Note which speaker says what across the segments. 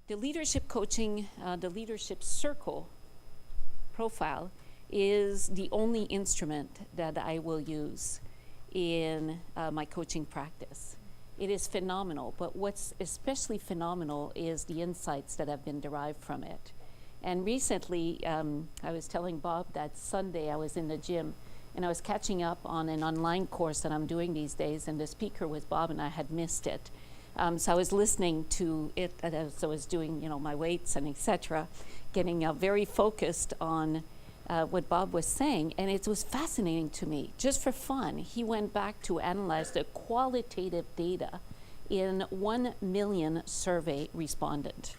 Speaker 1: The leadership coaching, the leadership circle profile is the only instrument that I will use in my coaching practice. It is phenomenal, but what's especially phenomenal is the insights that have been derived from it. And recently, I was telling Bob that Sunday I was in the gym and I was catching up on an online course that I'm doing these days, and the speaker was Bob and I had missed it. So I was listening to it as I was doing, my weights and etc., getting very focused on what Bob was saying, and it was fascinating to me. Just for fun, he went back to analyze the qualitative data in 1 million survey respondent.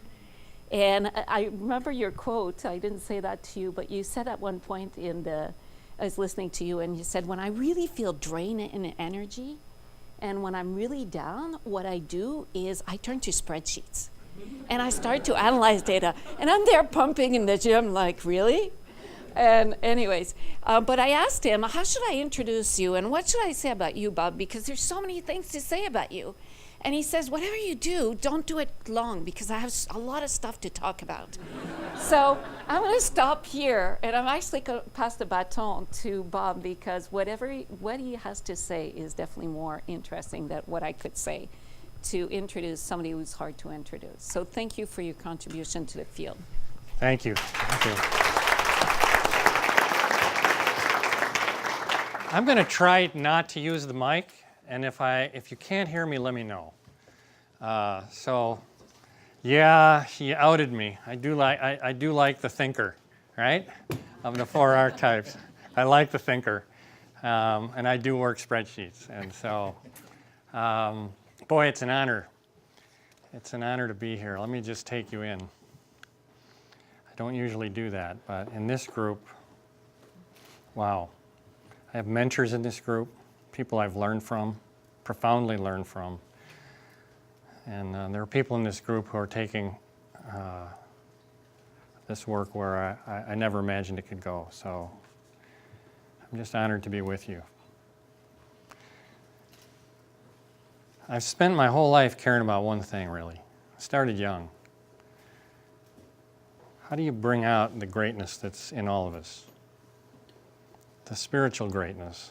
Speaker 1: And I remember your quote, I didn't say that to you, but you said at one point I was listening to you, and you said, when I really feel drained in energy, and when I'm really down, what I do is I turn to spreadsheets, and I start to analyze data, and I'm there pumping in the gym like, really? And anyways, but I asked him, how should I introduce you, and what should I say about you, Bob, because there's so many things to say about you. And he says, whatever you do, don't do it long, because I have a lot of stuff to talk about. So I'm going to stop here, and I'm actually going to pass the baton to Bob, because what he has to say is definitely more interesting than what I could say to introduce somebody who's hard to introduce. So thank you for your contribution to the field.
Speaker 2: Thank you. Thank you. I'm going to try not to use the mic, and if you can't hear me, let me know. Yeah, he outed me. I do like the thinker, right? Of the 4 archetypes. I like the thinker, and I do work spreadsheets. And so, boy, it's an honor. It's an honor to be here. Let me just take you in. I don't usually do that, but in this group, wow. I have mentors in this group, people I've learned from, profoundly learned from. And there are people in this group who are taking this work where I never imagined it could go. So I'm just honored to be with you. I've spent my whole life caring about one thing, really. I started young. How do you bring out the greatness that's in all of us? The spiritual greatness.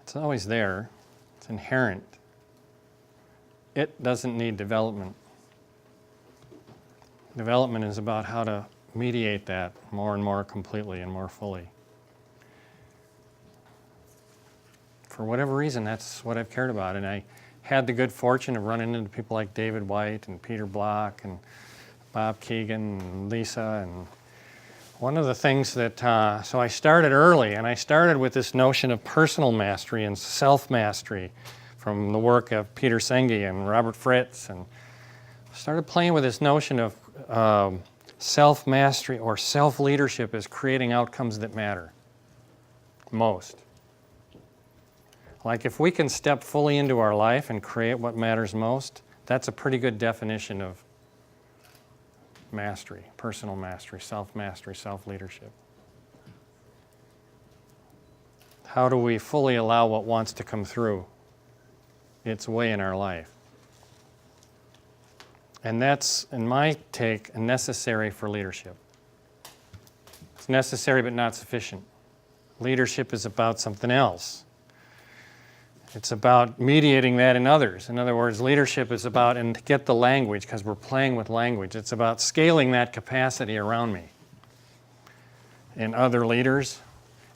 Speaker 2: It's always there. It's inherent. It doesn't need development. Development is about how to mediate that more and more completely and more fully. For whatever reason, that's what I've cared about. And I had the good fortune of running into people like David White and Peter Block and Bob Keegan and Lisa. And one of the things that, so I started early, and I started with this notion of personal mastery and self-mastery from the work of Peter Senge and Robert Fritz, and started playing with this notion of self-mastery or self-leadership as creating outcomes that matter most. Like if we can step fully into our life and create what matters most, that's a pretty good definition of mastery, personal mastery, self-mastery, self-leadership. How do we fully allow what wants to come through its way in our life? And that's, in my take, necessary for leadership. It's necessary but not sufficient. Leadership is about something else. It's about mediating that in others. In other words, leadership is about, and to get the language, because we're playing with language, it's about scaling that capacity around me in other leaders,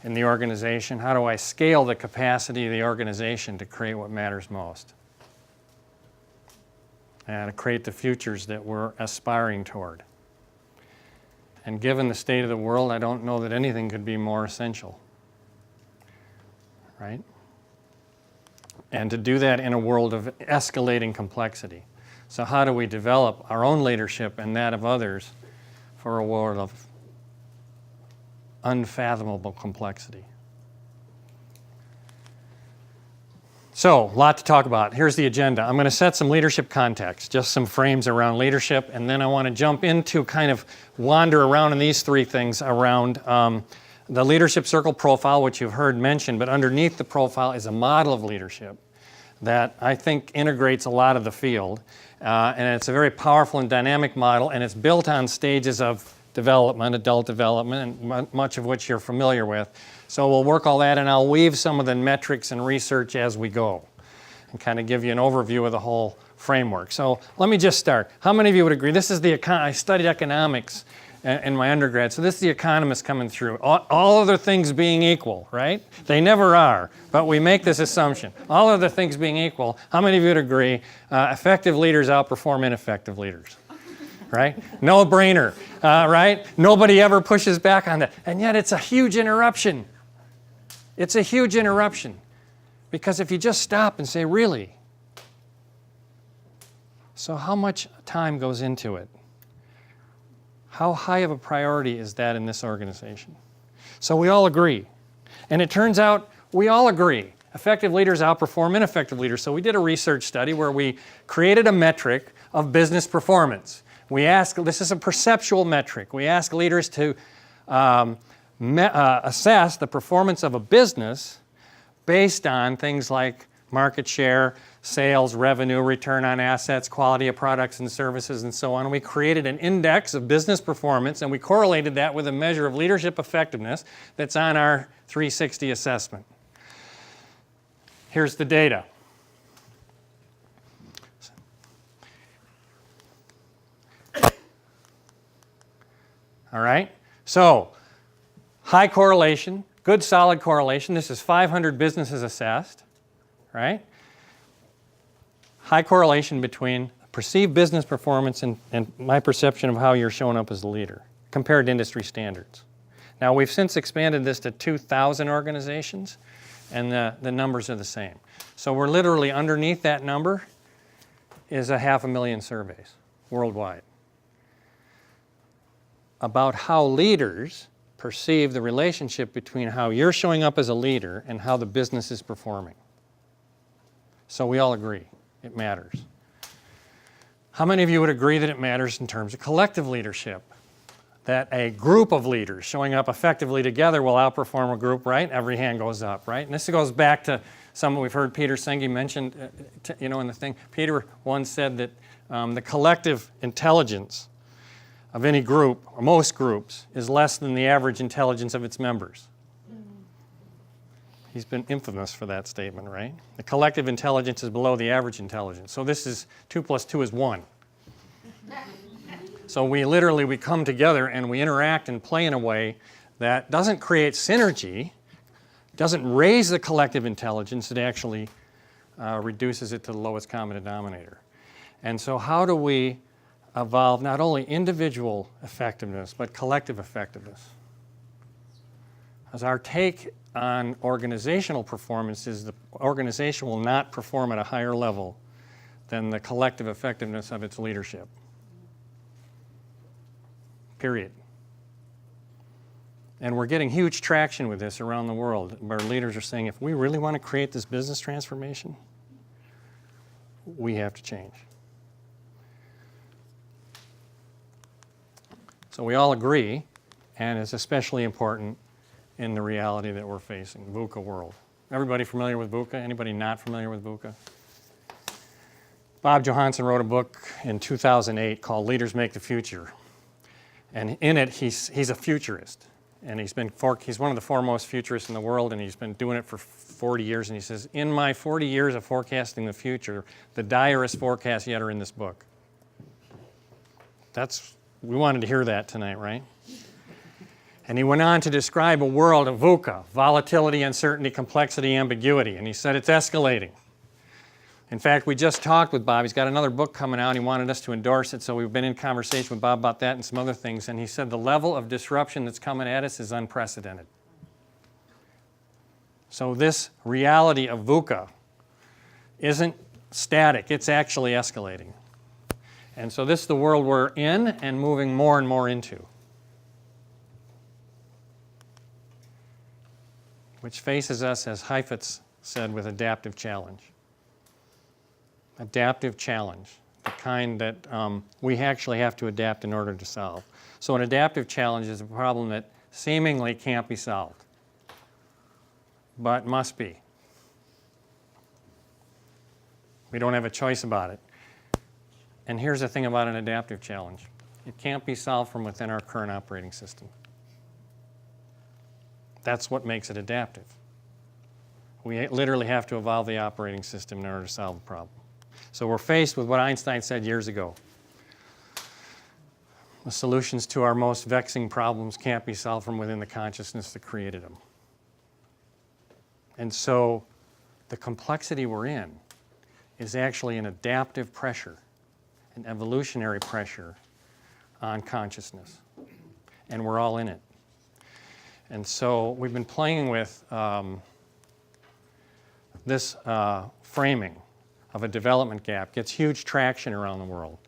Speaker 2: in the organization. How do I scale the capacity of the organization to create what matters most? And to create the futures that we're aspiring toward. And given the state of the world, I don't know that anything could be more essential. Right? And to do that in a world of escalating complexity. So how do we develop our own leadership and that of others for a world of unfathomable complexity? So, a lot to talk about. Here's the agenda. I'm going to set some leadership context, just some frames around leadership, and then I want to jump into kind of wander around in these 3 things around the leadership circle profile, which you've heard mentioned, but underneath the profile is a model of leadership that I think integrates a lot of the field. And it's a very powerful and dynamic model, and it's built on stages of development, adult development, and much of which you're familiar with. So we'll work all that, and I'll weave some of the metrics and research as we go and kind of give you an overview of the whole framework. So let me just start. How many of you would agree? This is I studied economics in my undergrad, so this is the economist coming through. All other things being equal, right? They never are, but we make this assumption. All other things being equal, how many of you would agree effective leaders outperform ineffective leaders? Right? No brainer, right? Nobody ever pushes back on that. And yet it's a huge interruption. It's a huge interruption. Because if you just stop and say, really? So how much time goes into it? How high of a priority is that in this organization? So we all agree. And it turns out we all agree. Effective leaders outperform ineffective leaders. So we did a research study where we created a metric of business performance. We ask, this is a perceptual metric. We ask leaders to assess the performance of a business based on things like market share, sales, revenue, return on assets, quality of products and services, and so on. We created an index of business performance, and we correlated that with a measure of leadership effectiveness that's on our 360 assessment. Here's the data. All right? So, high correlation, good solid correlation. This is 500 businesses assessed, right? High correlation between perceived business performance and my perception of how you're showing up as a leader, compared to industry standards. Now, we've since expanded this to 2,000 organizations, and the numbers are the same. So we're literally underneath that number is 500,000 surveys worldwide about how leaders perceive the relationship between how you're showing up as a leader and how the business is performing. So we all agree it matters. How many of you would agree that it matters in terms of collective leadership? That a group of leaders showing up effectively together will outperform a group, right? Every hand goes up, right? And this goes back to something we've heard Peter Senge mentioned, in the thing. Peter once said that the collective intelligence of any group, or most groups, is less than the average intelligence of its members. He's been infamous for that statement, right? The collective intelligence is below the average intelligence. So this is 2 + 2 is 1. So we come together and we interact and play in a way that doesn't create synergy, doesn't raise the collective intelligence, it actually reduces it to the lowest common denominator. And so how do we evolve not only individual effectiveness, but collective effectiveness? As our take on organizational performance is the organization will not perform at a higher level than the collective effectiveness of its leadership. Period. And we're getting huge traction with this around the world, where leaders are saying, if we really want to create this business transformation, we have to change. So we all agree, and it's especially important in the reality that we're facing, VUCA world. Everybody familiar with VUCA? Anybody not familiar with VUCA? Bob Johansen wrote a book in 2008 called Leaders Make the Future. And in it, he's a futurist. And he's one of the foremost futurists in the world, and he's been doing it for 40 years. And he says, in my 40 years of forecasting the future, the direst forecasts yet are in this book. We wanted to hear that tonight, right? And he went on to describe a world of VUCA, volatility, uncertainty, complexity, ambiguity. And he said it's escalating. In fact, we just talked with Bob. He's got another book coming out. He wanted us to endorse it, so we've been in conversation with Bob about that and some other things. And he said the level of disruption that's coming at us is unprecedented. So this reality of VUCA isn't static. It's actually escalating. And so this is the world we're in and moving more and more into, which faces us, as Heifetz said, with adaptive challenge. Adaptive challenge, the kind that we actually have to adapt in order to solve. So an adaptive challenge is a problem that seemingly can't be solved, but must be. We don't have a choice about it. And here's the thing about an adaptive challenge. It can't be solved from within our current operating system. That's what makes it adaptive. We literally have to evolve the operating system in order to solve the problem. So we're faced with what Einstein said years ago. The solutions to our most vexing problems can't be solved from within the consciousness that created them. And so the complexity we're in is actually an adaptive pressure, an evolutionary pressure on consciousness. And we're all in it. And so we've been playing with this framing of a development gap. Gets huge traction around the world.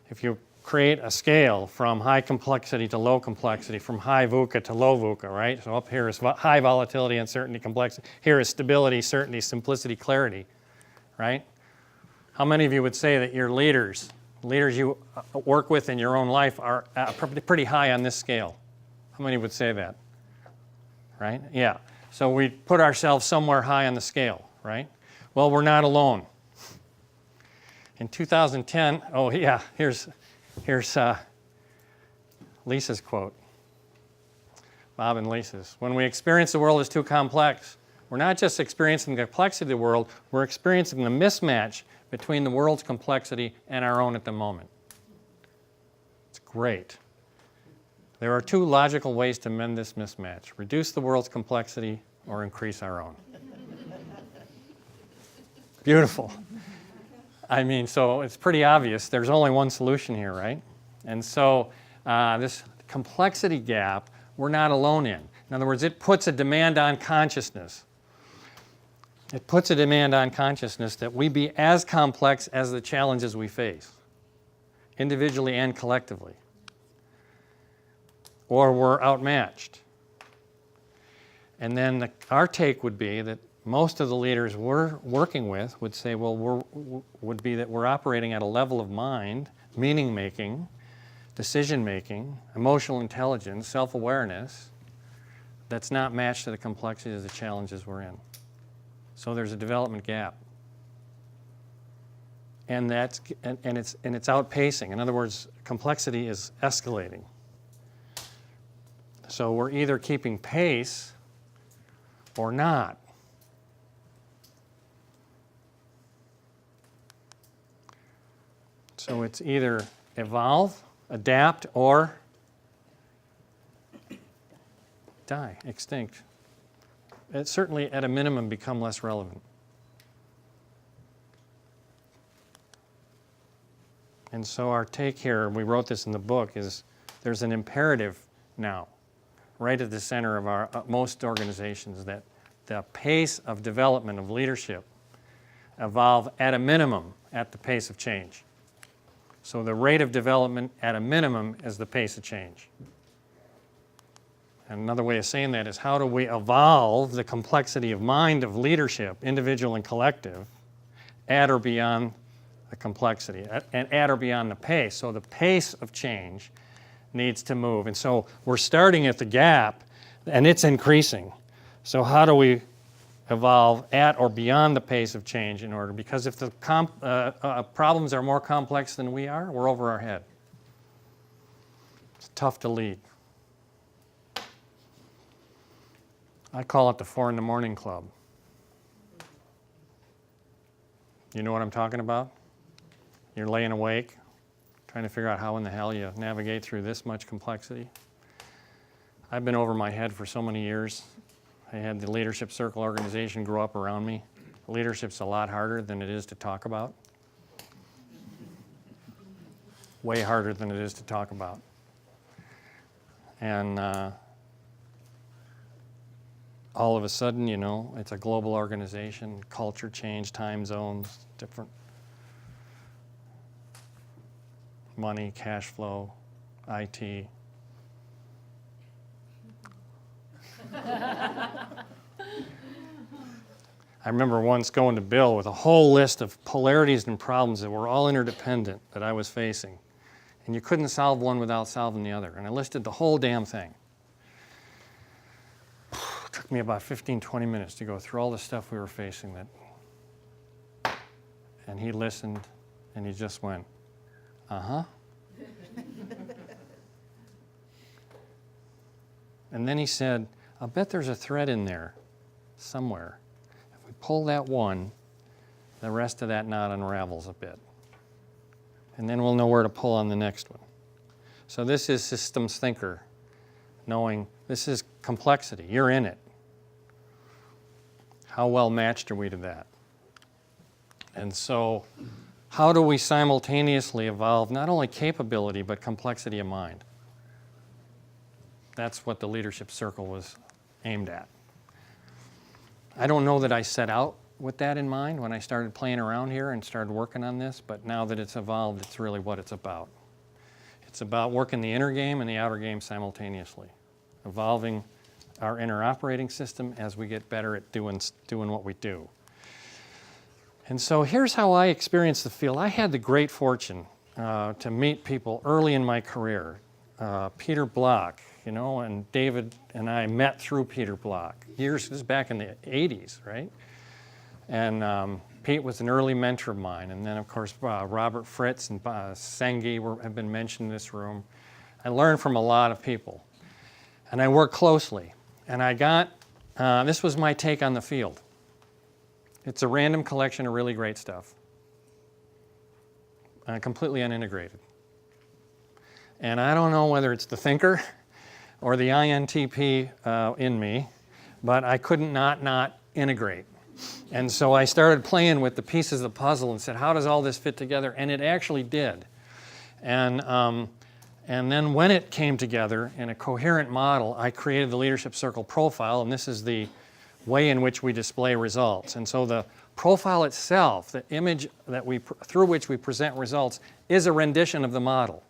Speaker 2: If you create a scale from high complexity to low complexity, from high VUCA to low VUCA, right? So up here is high volatility, uncertainty, complexity. Here is stability, certainty, simplicity, clarity, right? How many of you would say that your leaders you work with in your own life are pretty high on this scale? How many would say that? Right? Yeah. So we put ourselves somewhere high on the scale, right? Well, we're not alone. In 2010, oh yeah, here's Lisa's quote. Bob and Lisa's. When we experience the world as too complex, we're not just experiencing the complexity of the world, we're experiencing the mismatch between the world's complexity and our own at the moment. It's great. There are two logical ways to mend this mismatch: reduce the world's complexity or increase our own. Beautiful. I mean, so it's pretty obvious. There's only one solution here, right? And so this complexity gap, we're not alone in. In other words, it puts a demand on consciousness. It puts a demand on consciousness that we be as complex as the challenges we face, individually and collectively, or we're outmatched. And then our take would be that most of the leaders we're working with would say, well, would be that we're operating at a level of mind, meaning-making, decision-making, emotional intelligence, self-awareness that's not matched to the complexity of the challenges we're in. So there's a development gap. And it's outpacing. In other words, complexity is escalating. So we're either keeping pace or not. So it's either evolve, adapt, or die, extinct. It certainly, at a minimum, become less relevant. And so our take here, we wrote this in the book, is there's an imperative now, right at the center of our most organizations, that the pace of development of leadership evolve at a minimum at the pace of change. So the rate of development at a minimum is the pace of change. And another way of saying that is, how do we evolve the complexity of mind of leadership, individual and collective, at or beyond the complexity, and at or beyond the pace? So the pace of change needs to move. And so we're starting at the gap, and it's increasing. So how do we evolve at or beyond the pace of change in order? Because if the problems are more complex than we are, we're over our head. It's tough to lead. I call it the 4 in the morning club. You know what I'm talking about? You're laying awake, trying to figure out how in the hell you navigate through this much complexity. I've been over my head for so many years. I had the Leadership Circle organization grow up around me. Leadership's a lot harder than it is to talk about. Way harder than it is to talk about. And all of a sudden, you know, it's a global organization, culture change, time zones, different money, cash flow, IT. I remember once going to Bill with a whole list of polarities and problems that were all interdependent that I was facing. And you couldn't solve one without solving the other. And I listed the whole damn thing. It took me about 15, 20 minutes to go through all the stuff we were facing that. And he listened, and he just went, uh-huh. And then he said, I'll bet there's a thread in there somewhere. If we pull that one, the rest of that knot unravels a bit. And then we'll know where to pull on the next one. So this is systems thinker, knowing this is complexity. You're in it. How well matched are we to that? And so how do we simultaneously evolve not only capability, but complexity of mind? That's what the leadership circle was aimed at. I don't know that I set out with that in mind when I started playing around here and started working on this, but now that it's evolved, it's really what it's about. It's about working the inner game and the outer game simultaneously, evolving our inner operating system as we get better at doing what we do. And so here's how I experienced the field. I had the great fortune to meet people early in my career. Peter Block, and David and I met through Peter Block. This is back in the 80s, right? And Pete was an early mentor of mine. And then, of course, Robert Fritz and Sengi have been mentioned in this room. I learned from a lot of people. And I worked closely. And I got, this was my take on the field. It's a random collection of really great stuff, completely unintegrated. And I don't know whether it's the thinker or the INTP in me, but I couldn't not integrate. And so I started playing with the pieces of the puzzle and said, how does all this fit together? And it actually did. And then when it came together in a coherent model, I created the leadership circle profile, and this is the way in which we display results. And so the profile itself, the image that through which we present results, is a rendition of the model.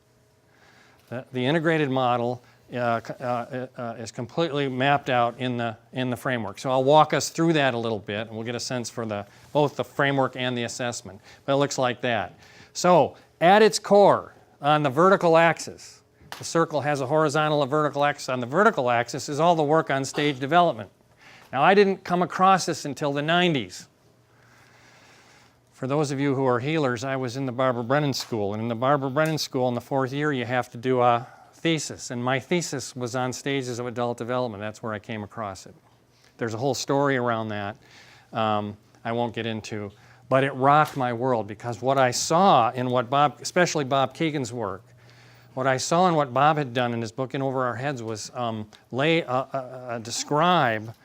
Speaker 2: The integrated model is completely mapped out in the framework. So I'll walk us through that a little bit, and we'll get a sense for both the framework and the assessment. But it looks like that. So at its core, on the vertical axis, the circle has a horizontal and vertical axis. On the vertical axis is all the work on stage development. Now, I didn't come across this until the 90s. For those of you who are healers, I was in the Barbara Brennan School. And in the Barbara Brennan School, in the 4th year, you have to do a thesis. And my thesis was on stages of adult development. That's where I came across it. There's a whole story around that I won't get into. But it rocked my world, because what I saw in what especially Bob Keegan's work, what I saw in what Bob had done in his book In Over Our Heads was describe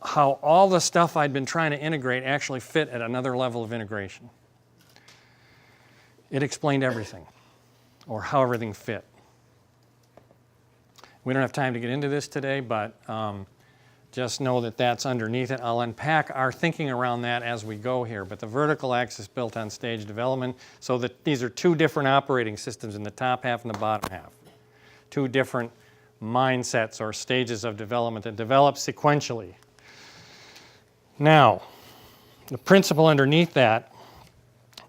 Speaker 2: how all the stuff I'd been trying to integrate actually fit at another level of integration. It explained everything, or how everything fit. We don't have time to get into this today, but just know that that's underneath it. I'll unpack our thinking around that as we go here, but the vertical axis built on stage development, so that these are two different operating systems in the top half and the bottom half. Two different mindsets or stages of development that develop sequentially. Now, the principle underneath that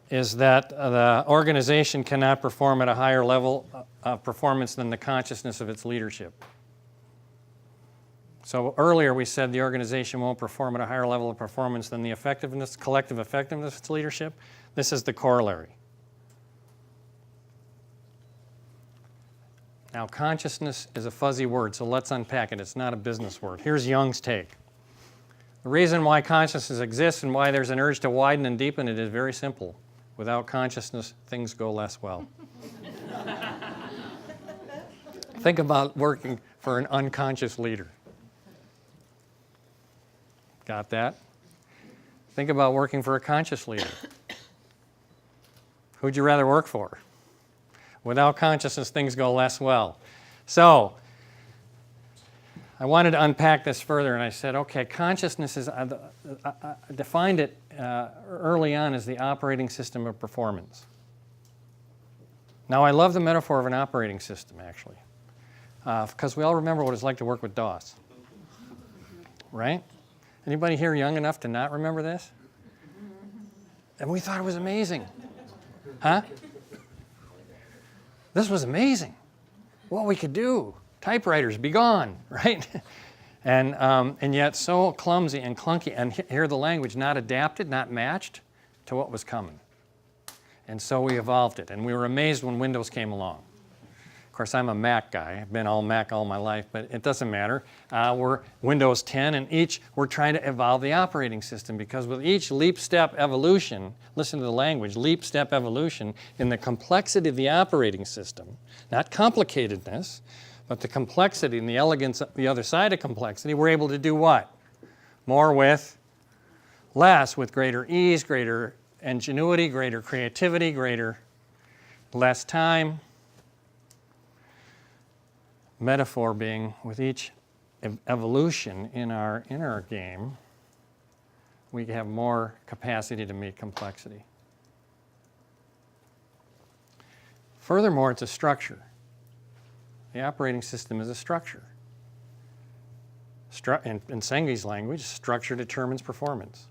Speaker 2: is that the organization cannot perform at a higher level of performance than the consciousness of its leadership. So earlier we said the organization won't perform at a higher level of performance than the effectiveness, collective effectiveness of its leadership. This is the corollary. Now, consciousness is a fuzzy word, so let's unpack it. It's not a business word. Here's Jung's take. The reason why consciousness exists and why there's an urge to widen and deepen it is very simple. Without consciousness, things go less well. Think about working for an unconscious leader. Got that? Think about working for a conscious leader. Who'd you rather work for? Without consciousness, things go less well. So, I wanted to unpack this further, and I said, okay, consciousness is, I defined it early on as the operating system of performance. Now, I love the metaphor of an operating system, actually, because we all remember what it's like to work with DOS, right? Anybody here young enough to not remember this? And we thought it was amazing. Huh? This was amazing. What we could do. Typewriters, be gone, right? And yet so clumsy and clunky, and hear the language, not adapted, not matched to what was coming. And so we evolved it. And we were amazed when Windows came along. Of course, I'm a Mac guy. I've been all Mac all my life, but it doesn't matter. We're Windows 10, and we're trying to evolve the operating system, because with each leap step evolution, listen to the language, leap step evolution in the complexity of the operating system, not complicatedness, but the complexity and the elegance, the other side of complexity, we're able to do what? More with less, with greater ease, greater ingenuity, greater creativity, less time. Metaphor being, with each evolution in our inner game, we have more capacity to meet complexity. Furthermore, it's a structure. The operating system is a structure. In Sengi's language, structure determines performance.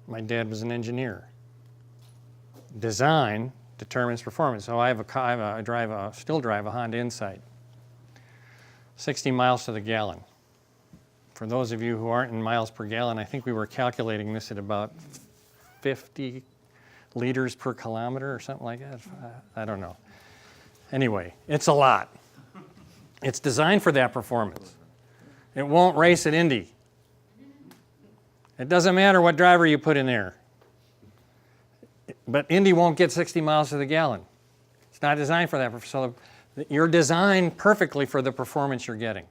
Speaker 2: My dad was an engineer. Design determines performance. So I still drive a Honda Insight, 60 miles to the gallon. For those of you who aren't in miles per gallon, I think we were calculating this at about 50 liters per kilometer or something like that. I don't know. Anyway, it's a lot. It's designed for that performance. It won't race at Indy. It doesn't matter what driver you put in there. But Indy won't get 60 miles to the gallon. It's not designed for that. So you're designed perfectly for the performance you're getting.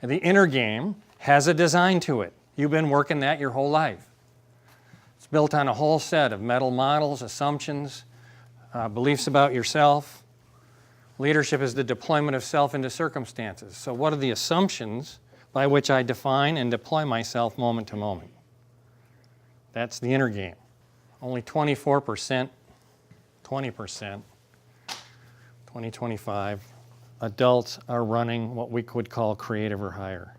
Speaker 2: And the inner game has a design to it. You've been working that your whole life. It's built on a whole set of mental models, assumptions, beliefs about yourself. Leadership is the deployment of self into circumstances. So what are the assumptions by which I define and deploy myself moment to moment? That's the inner game. Only 24%, 20%, 25 adults are running what we could call creative or higher.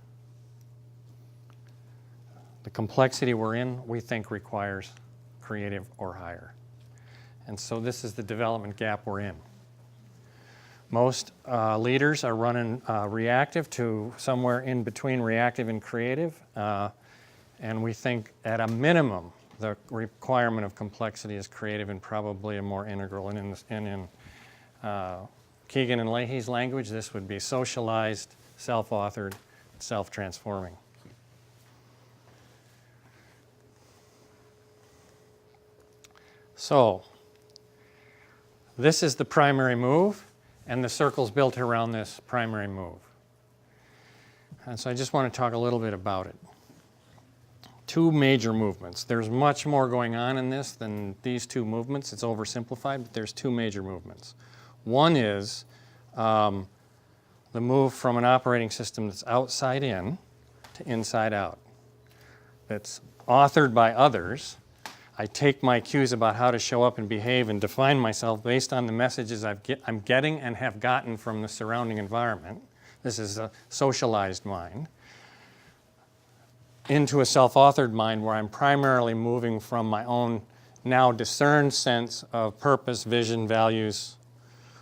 Speaker 2: The complexity we're in, we think, requires creative or higher. And so this is the development gap we're in. Most leaders are running reactive to somewhere in between reactive and creative. And we think at a minimum, the requirement of complexity is creative and probably a more integral. And in Keegan and Leahy's language, this would be socialized, self-authored, self-transforming. So, this is the primary move, and the circle's built around this primary move. And so I just want to talk a little bit about it. Two major movements. There's much more going on in this than these two movements. It's oversimplified, but there's two major movements. One is the move from an operating system that's outside in to inside out. It's authored by others. I take my cues about how to show up and behave and define myself based on the messages I'm getting and have gotten from the surrounding environment. This is a socialized mind. Into a self-authored mind where I'm primarily moving from my own now discerned sense of purpose, vision, values.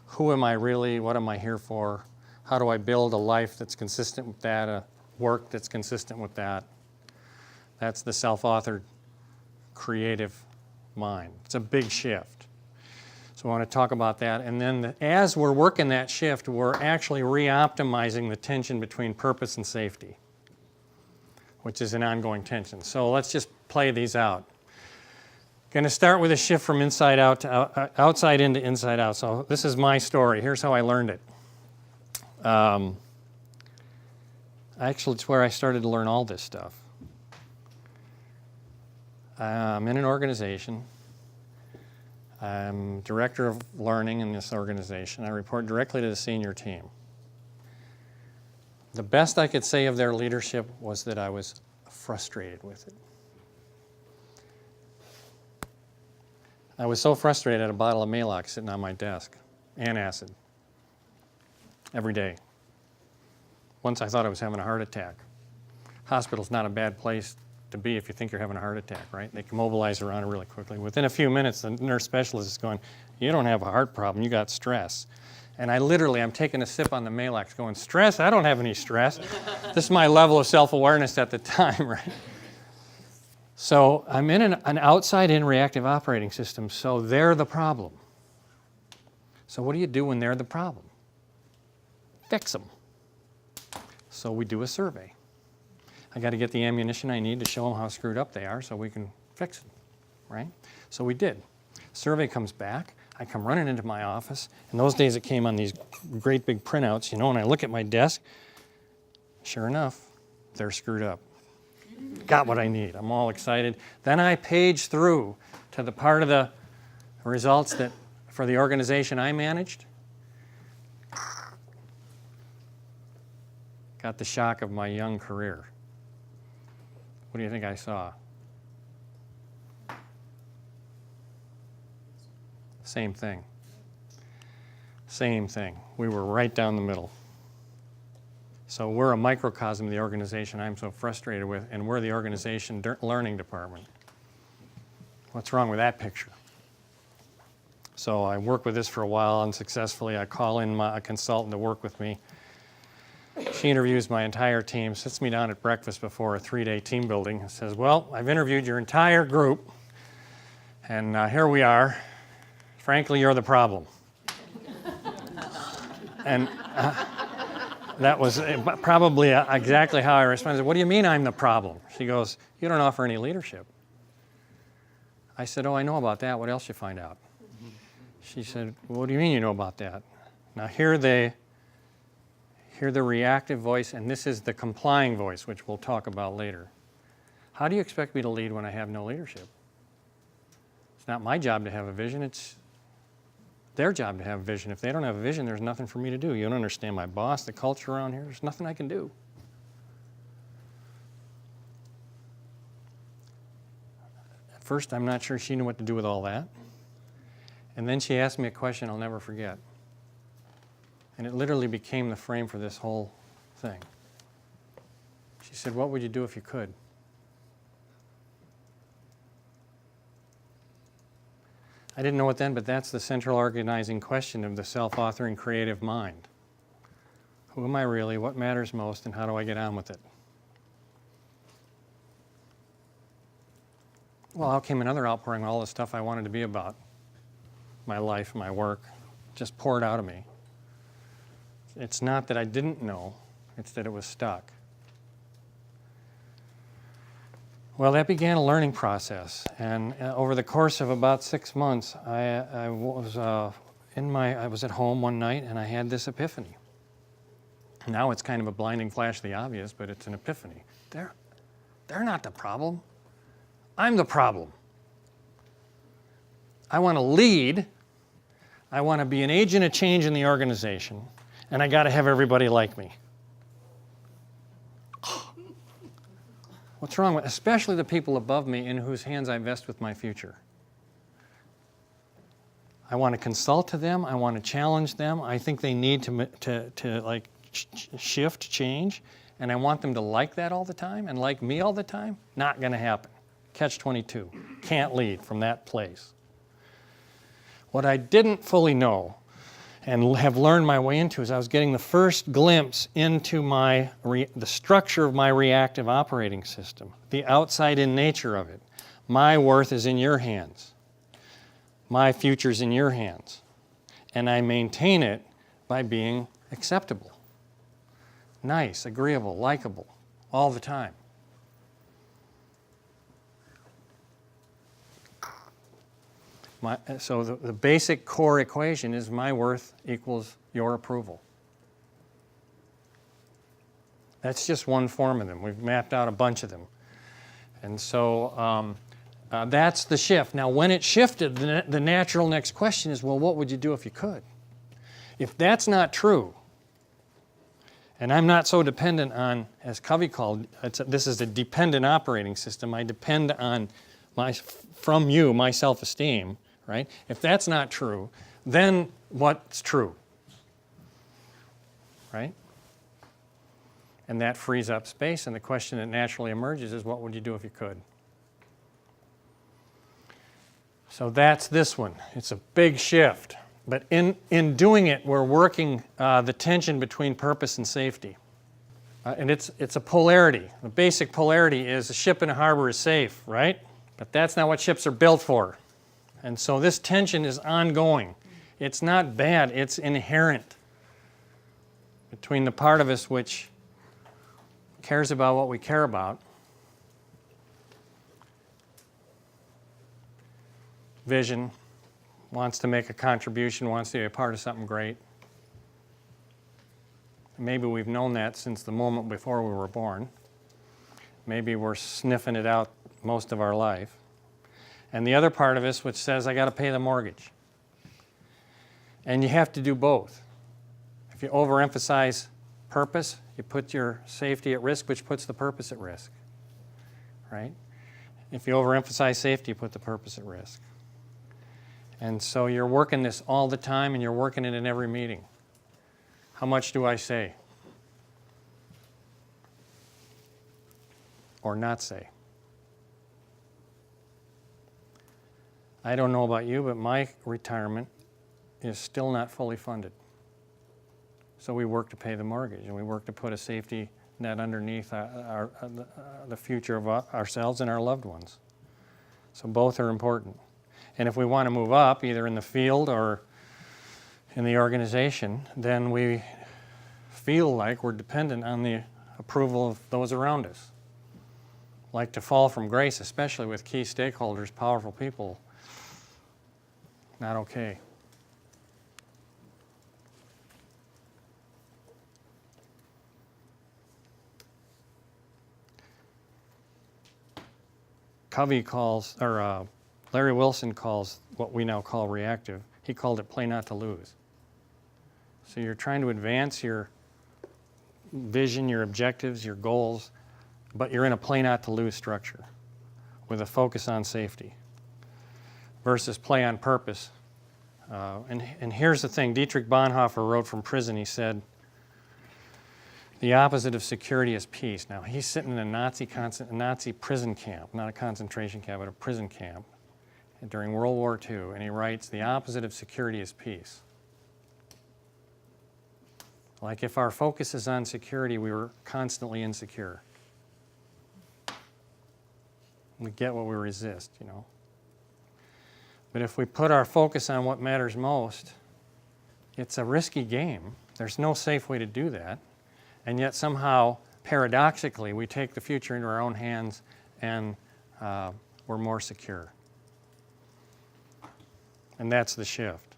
Speaker 2: Who am I really? What am I here for? How do I build a life that's consistent with that, a work that's consistent with that? That's the self-authored creative mind. It's a big shift. So I want to talk about that. And then as we're working that shift, we're actually re-optimizing the tension between purpose and safety, which is an ongoing tension. So let's just play these out. Going to start with a shift from inside out to outside in to inside out. So this is my story. Here's how I learned it. Actually, it's where I started to learn all this stuff. I'm in an organization. I'm director of learning in this organization. I report directly to the senior team. The best I could say of their leadership was that I was frustrated with it. I was so frustrated I had a bottle of Maalox sitting on my desk, antacid, every day. Once I thought I was having a heart attack. Hospital's not a bad place to be if you think you're having a heart attack, right? They can mobilize around it really quickly. Within a few minutes, the nurse specialist is going, you don't have a heart problem, you got stress. And I'm taking a sip on the Maalox going, stress? I don't have any stress. This is my level of self-awareness at the time, right? So I'm in an outside-in reactive operating system, so they're the problem. So what do you do when they're the problem? Fix them. So we do a survey. I got to get the ammunition I need to show them how screwed up they are so we can fix it, right? So we did. Survey comes back. I come running into my office. In those days, it came on these great big printouts, you know, and I look at my desk. Sure enough, they're screwed up. Got what I need. I'm all excited. Then I page through to the part of the results that for the organization I managed. Got the shock of my young career. What do you think I saw? Same thing. Same thing. We were right down the middle. So we're a microcosm of the organization I'm so frustrated with, and we're the organization learning department. What's wrong with that picture? So I work with this for a while unsuccessfully. I call in a consultant to work with me. She interviews my entire team, sits me down at breakfast before a 3-day team building, and says, well, I've interviewed your entire group, and here we are. Frankly, you're the problem. And that was probably exactly how I responded. What do you mean I'm the problem? She goes, you don't offer any leadership. I said, oh, I know about that. What else you find out? She said, well, what do you mean you know about that? Now hear the reactive voice, and this is the complying voice, which we'll talk about later. How do you expect me to lead when I have no leadership? It's not my job to have a vision. It's their job to have a vision. If they don't have a vision, there's nothing for me to do. You don't understand my boss, the culture around here. There's nothing I can do. At first, I'm not sure she knew what to do with all that. And then she asked me a question I'll never forget. And it literally became the frame for this whole thing. She said, what would you do if you could? I didn't know it then, but that's the central organizing question of the self-authoring creative mind. Who am I really? What matters most? And how do I get on with it? Well, out came another outpouring of all the stuff I wanted to be about. My life, my work, just poured out of me. It's not that I didn't know, it's that it was stuck. Well, that began a learning process, and over the course of about 6 months, I was at home one night, and I had this epiphany. Now it's kind of a blinding flash of the obvious, but it's an epiphany. They're not the problem. I'm the problem. I want to lead. I want to be an agent of change in the organization, and I got to have everybody like me. What's wrong with, especially the people above me in whose hands I vest with my future? I want to consult to them. I want to challenge them. I think they need to shift, change, and I want them to like that all the time and like me all the time. Not going to happen. Catch-22. Can't lead from that place. What I didn't fully know and have learned my way into is I was getting the first glimpse into the structure of my reactive operating system, the outside-in nature of it. My worth is in your hands. My future's in your hands. And I maintain it by being acceptable, nice, agreeable, likable, all the time. So the basic core equation is my worth equals your approval. That's just one form of them. We've mapped out a bunch of them. And so that's the shift. Now, when it shifted, the natural next question is, well, what would you do if you could? If that's not true, and I'm not so dependent on, as Covey called, this is a dependent operating system. I depend on from you, my self-esteem. Right? If that's not true, then what's true? Right? And that frees up space, and the question that naturally emerges is, what would you do if you could? So that's this one. It's a big shift. But in doing it, we're working the tension between purpose and safety. And it's a polarity. The basic polarity is a ship in a harbor is safe, right? But that's not what ships are built for. And so this tension is ongoing. It's not bad, it's inherent between the part of us which cares about what we care about, vision, wants to make a contribution, wants to be a part of something great. Maybe we've known that since the moment before we were born. Maybe we're sniffing it out most of our life. And the other part of us which says, I got to pay the mortgage. And you have to do both. If you overemphasize purpose, you put your safety at risk, which puts the purpose at risk, right? If you overemphasize safety, you put the purpose at risk. And so you're working this all the time, and you're working it in every meeting. How much do I say? Or not say? I don't know about you, but my retirement is still not fully funded. So we work to pay the mortgage, and we work to put a safety net underneath the future of ourselves and our loved ones. So both are important. And if we want to move up, either in the field or in the organization, then we feel like we're dependent on the approval of those around us. Like to fall from grace, especially with key stakeholders, powerful people, not okay. Larry Wilson calls what we now call reactive. He called it play not to lose. So you're trying to advance your vision, your objectives, your goals, but you're in a play not to lose structure with a focus on safety versus play on purpose. And here's the thing, Dietrich Bonhoeffer wrote from prison, he said, the opposite of security is peace. Now, he's sitting in a Nazi prison camp, not a concentration camp, but a prison camp during World War II, and he writes, the opposite of security is peace. Like if our focus is on security, we were constantly insecure. We get what we resist, you know. But if we put our focus on what matters most, it's a risky game. There's no safe way to do that. And yet somehow, paradoxically, we take the future into our own hands and we're more secure. And that's the shift.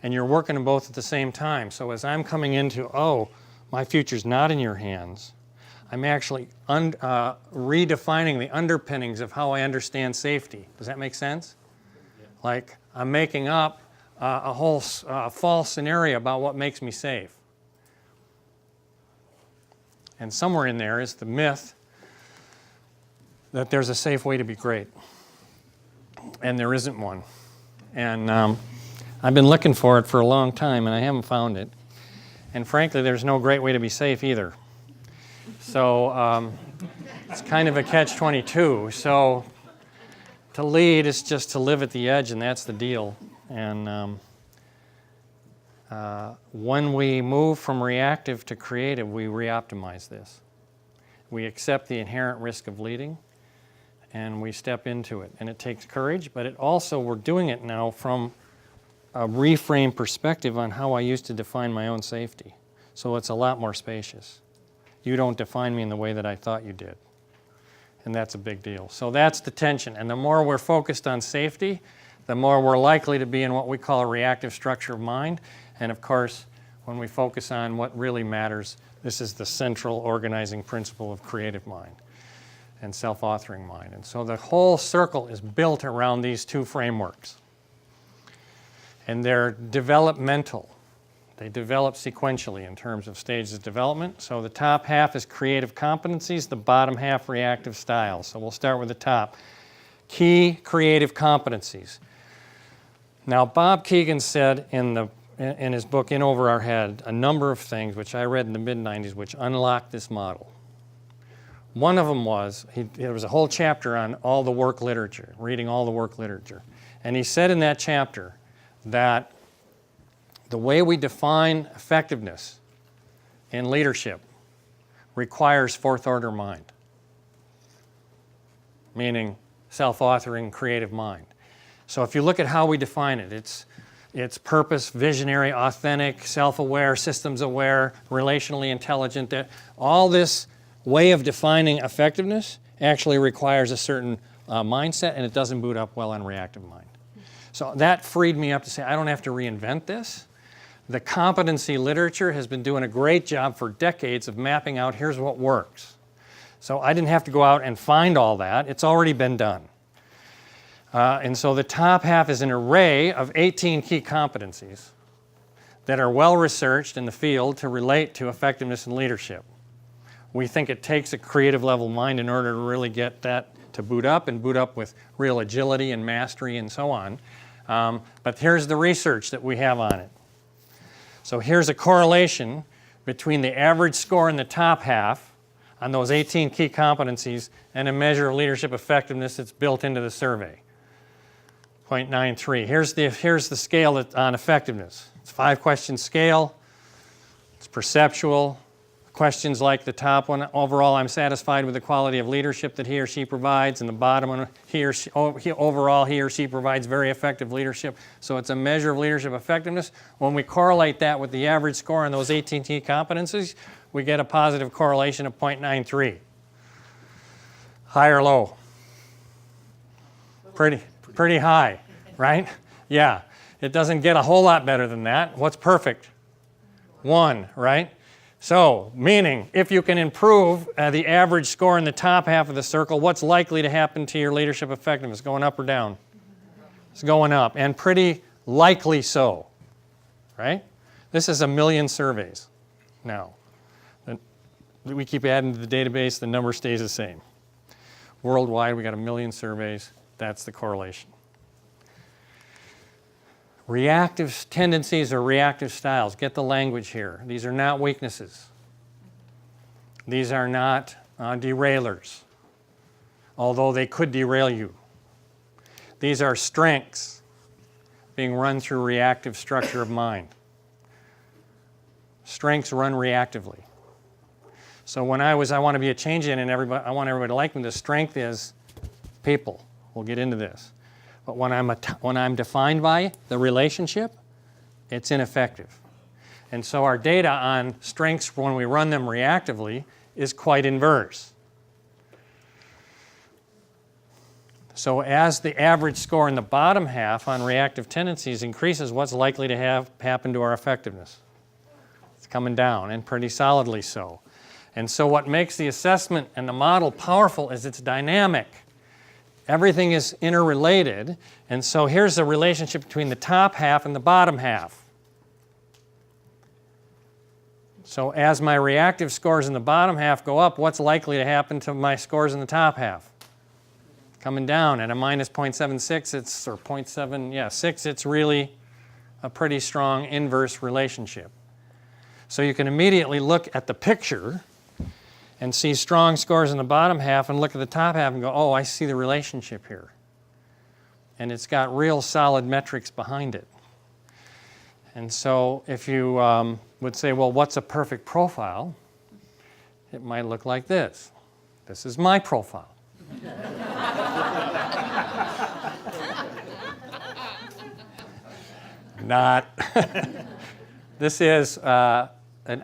Speaker 2: And you're working them both at the same time. So as I'm coming into, oh, my future's not in your hands, I'm actually redefining the underpinnings of how I understand safety. Does that make sense? Yeah. Like I'm making up a whole false scenario about what makes me safe. And somewhere in there is the myth that there's a safe way to be great. And there isn't one. And I've been looking for it for a long time, and I haven't found it. And frankly, there's no great way to be safe either. So it's kind of a catch-22. So to lead is just to live at the edge, and that's the deal. And when we move from reactive to creative, we re-optimize this. We accept the inherent risk of leading, and we step into it. And it takes courage, but it also, we're doing it now from a reframe perspective on how I used to define my own safety. So it's a lot more spacious. You don't define me in the way that I thought you did. And that's a big deal. So that's the tension. And the more we're focused on safety, the more we're likely to be in what we call a reactive structure of mind. And of course, when we focus on what really matters, this is the central organizing principle of creative mind and self-authoring mind. And so the whole circle is built around these two frameworks. And they're developmental. They develop sequentially in terms of stages of development. So the top half is creative competencies, the bottom half reactive styles. So we'll start with the top. Key creative competencies. Now, Bob Keegan said in his book, In Over Our Head, a number of things which I read in the mid-90s which unlocked this model. One of them was, there was a whole chapter on all the work literature, reading all the work literature. And he said in that chapter that the way we define effectiveness in leadership, requires fourth order mind, meaning self-authoring, creative mind. So if you look at how we define it, it's purpose, visionary, authentic, self-aware, systems-aware, relationally intelligent. All this way of defining effectiveness actually requires a certain mindset, and it doesn't boot up well on reactive mind. So that freed me up to say, I don't have to reinvent this. The competency literature has been doing a great job for decades of mapping out, here's what works. So I didn't have to go out and find all that. It's already been done. And so the top half is an array of 18 key competencies that are well researched in the field to relate to effectiveness and leadership. We think it takes a creative level mind in order to really get that to boot up and boot up with real agility and mastery and so on. But here's the research that we have on it. So here's a correlation between the average score in the top half on those 18 key competencies and a measure of leadership effectiveness that's built into the survey. 0.93. Here's the scale on effectiveness. It's a 5-question scale. It's perceptual. Questions like the top one, overall I'm satisfied with the quality of leadership that he or she provides, and the bottom one, overall he or she provides very effective leadership. So it's a measure of leadership effectiveness. When we correlate that with the average score on those 18 key competencies, we get a positive correlation of 0.93. High or low? Pretty high, right? Yeah. It doesn't get a whole lot better than that. What's perfect? 1, right? So, meaning, if you can improve the average score in the top half of the circle, what's likely to happen to your leadership effectiveness? Going up or down? It's going up, and pretty likely so, right? This is 1 million surveys now. We keep adding to the database, the number stays the same. Worldwide, we got 1 million surveys. That's the correlation. Reactive tendencies or reactive styles. Get the language here. These are not weaknesses. These are not derailers, although they could derail you. These are strengths being run through reactive structure of mind. Strengths run reactively. So when I want to be a change agent and I want everybody to like me, the strength is people. We'll get into this. But when I'm defined by the relationship, it's ineffective. And so our data on strengths when we run them reactively is quite inverse. So as the average score in the bottom half on reactive tendencies increases, what's likely to happen to our effectiveness? It's coming down, and pretty solidly so. And so what makes the assessment and the model powerful is it's dynamic. Everything is interrelated, and so here's the relationship between the top half and the bottom half. So as my reactive scores in the bottom half go up, what's likely to happen to my scores in the top half? Coming down at a minus 0.76, or 0.6, it's really a pretty strong inverse relationship. So you can immediately look at the picture and see strong scores in the bottom half and look at the top half and go, oh, I see the relationship here. And it's got real solid metrics behind it. And so if you would say, well, what's a perfect profile? It might look like this. This is my profile. Not. This is an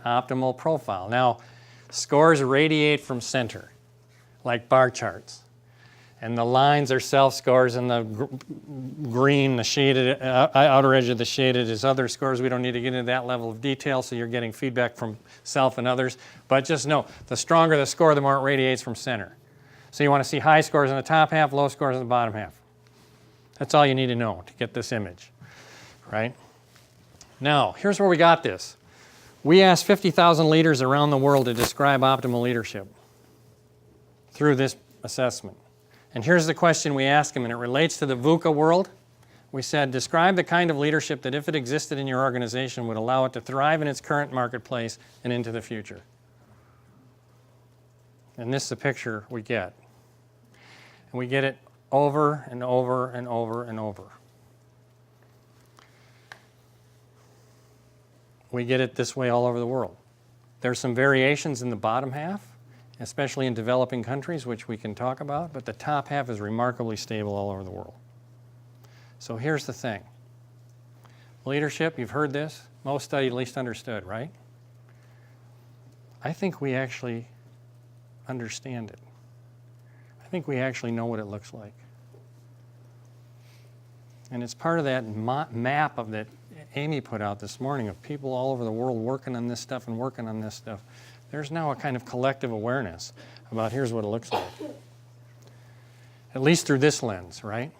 Speaker 2: optimal profile. Now, scores radiate from center, like bar charts. And the lines are self-scores, and the green, the shaded, outer edge of the shaded is other scores. We don't need to get into that level of detail, so you're getting feedback from self and others. But just know, the stronger the score, the more it radiates from center. So you want to see high scores in the top half, low scores in the bottom half. That's all you need to know to get this image, right? Now, here's where we got this. We asked 50,000 leaders around the world to describe optimal leadership through this assessment. And here's the question we asked them, and it relates to the VUCA world. We said, describe the kind of leadership that if it existed in your organization would allow it to thrive in its current marketplace and into the future. And this is the picture we get. And we get it over and over and over and over. We get it this way all over the world. There's some variations in the bottom half, especially in developing countries, which we can talk about, but the top half is remarkably stable all over the world. So here's the thing. Leadership, you've heard this. Most studied, least understood, right? I think we actually understand it. I think we actually know what it looks like. And it's part of that map of that Amy put out this morning of people all over the world working on this stuff and working on this stuff. There's now a kind of collective awareness about here's what it looks like. At least through this lens, right?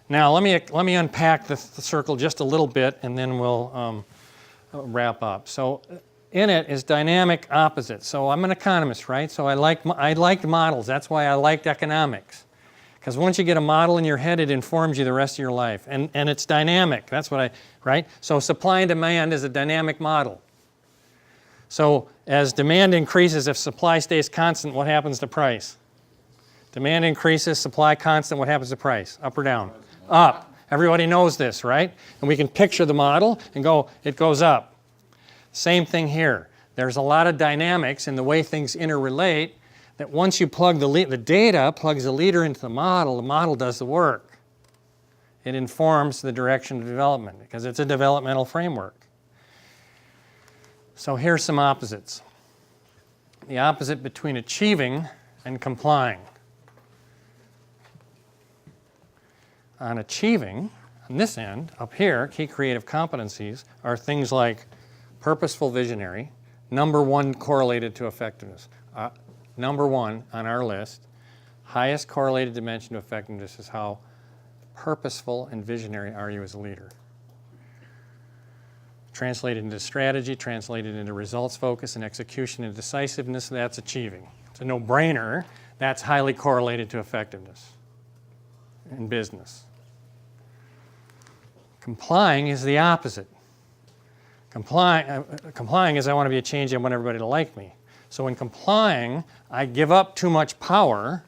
Speaker 2: Now let me unpack the circle just a little bit and then we'll wrap up. So in it is dynamic opposites. So I'm an economist, right? So I liked models. That's why I liked economics. Because once you get a model in your head, it informs you the rest of your life. And it's dynamic. That's what right? So supply and demand is a dynamic model. So as demand increases, if supply stays constant, what happens to price? Demand increases, supply constant, what happens to price? Up or down? Up. Everybody knows this, right? And we can picture the model and go, it goes up. Same thing here. There's a lot of dynamics in the way things interrelate that once you plug the data plugs the leader into the model does the work. It informs the direction of development because it's a developmental framework. So here's some opposites. The opposite between achieving and complying. On achieving, on this end, up here, key creative competencies are things like purposeful visionary, number one correlated to effectiveness. Number one on our list, highest correlated dimension to effectiveness is how purposeful and visionary are you as a leader. Translated into strategy, translated into results focus and execution and decisiveness, that's achieving. It's a no-brainer. That's highly correlated to effectiveness in business. Complying is the opposite. Complying is I want to be a change, I want everybody to like me. So in complying, I give up too much power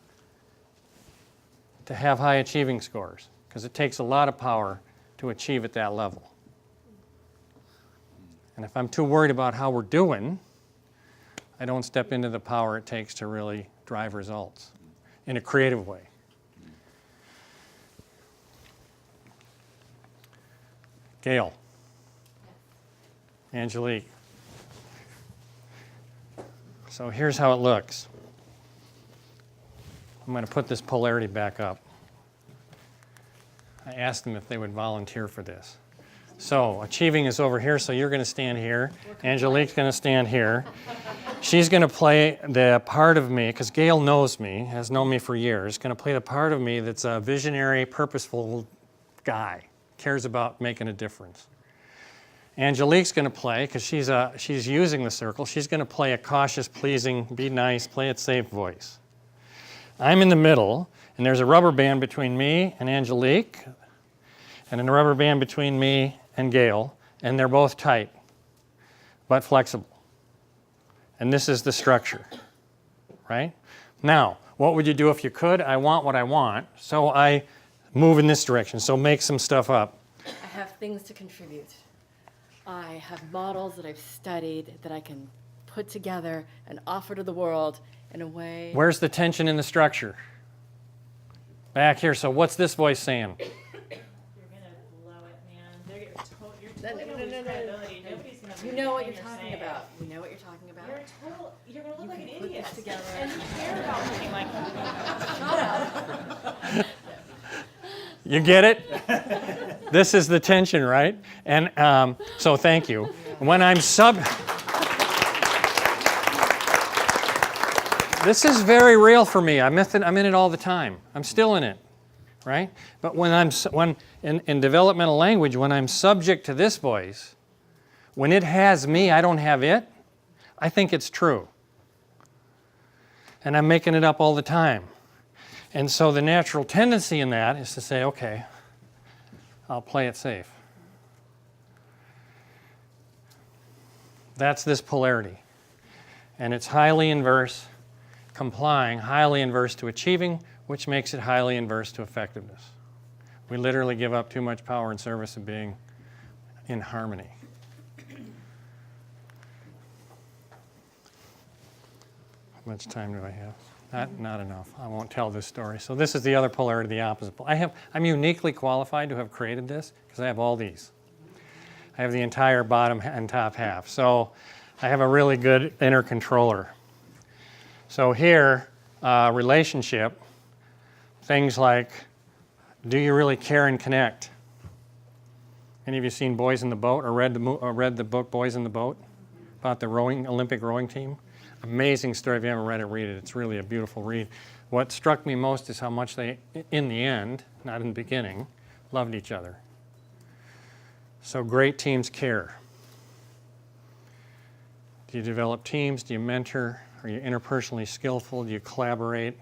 Speaker 2: to have high achieving scores because it takes a lot of power to achieve at that level. And if I'm too worried about how we're doing, I don't step into the power it takes to really drive results in a creative way. Gail. Angelique. So here's how it looks. I'm going to put this polarity back up. I asked them if they would volunteer for this. So achieving is over here, so you're going to stand here. Angelique's going to stand here. She's going to play the part of me, because Gail knows me, has known me for years, going to play the part of me that's a visionary, purposeful guy, cares about making a difference. Angelique's going to play, because she's using the circle, she's going to play a cautious, pleasing, be nice, play it safe voice. I'm in the middle, and there's a rubber band between me and Angelique, and then a rubber band between me and Gail, and they're both tight, but flexible. And this is the structure, right? Now, what would you do if you could? I want what I want, so I move in this direction, so make some stuff up.
Speaker 3: I have things to contribute. I have models that I've studied that I can put together and offer to the world in a way.
Speaker 2: Where's the tension in the structure? Back here, so what's this voice saying?
Speaker 4: You're gonna blow it, man. You're totally gonna lose credibility. Nobody's gonna
Speaker 3: You know what you're talking about. You know what you're talking about.
Speaker 4: You're gonna look like an
Speaker 3: can put
Speaker 4: idiot.
Speaker 3: this together.
Speaker 4: And you care about looking like
Speaker 2: You get it? This is the tension, right? And so thank you. When I'm this is very real for me. I'm in it all the time. I'm still in it, right? But when in developmental language, when I'm subject to this voice, when it has me, I don't have it, I think it's true. And I'm making it up all the time. And so the natural tendency in that is to say, okay, I'll play it safe. That's this polarity. And it's highly inverse, complying, highly inverse to achieving, which makes it highly inverse to effectiveness. We literally give up too much power in service of being in harmony. How much time do I have? Not enough. I won't tell this story. So this is the other polarity, the opposite. I'm uniquely qualified to have created this because I have all these. I have the entire bottom and top half. So I have a really good inner controller. So here, relationship, things like, do you really care and connect? Any of you seen Boys in the Boat or read the book Boys in the Boat about the Olympic rowing team? Amazing story. If you haven't read it, read it. It's really a beautiful read. What struck me most is how much they, in the end, not in the beginning, loved each other. So great teams care. Do you develop teams? Do you mentor? Are you interpersonally skillful? Do you collaborate?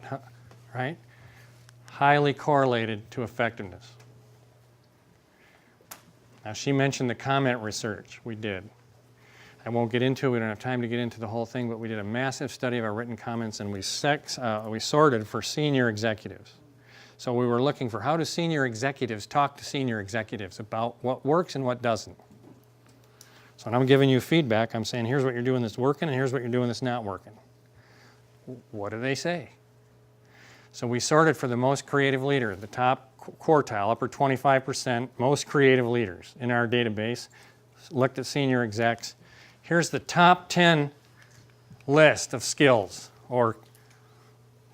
Speaker 2: Right? Highly correlated to effectiveness. Now, she mentioned the comment research. We did. I won't get into it. We don't have time to get into the whole thing, but we did a massive study of our written comments, and we sorted for senior executives. So we were looking for how do senior executives talk to senior executives about what works and what doesn't. So when I'm giving you feedback, I'm saying, here's what you're doing that's working, and here's what you're doing that's not working. What do they say? So we sorted for the most creative leader, the top quartile, upper 25%, most creative leaders in our database, looked at senior execs. Here's the top 10 list of skills or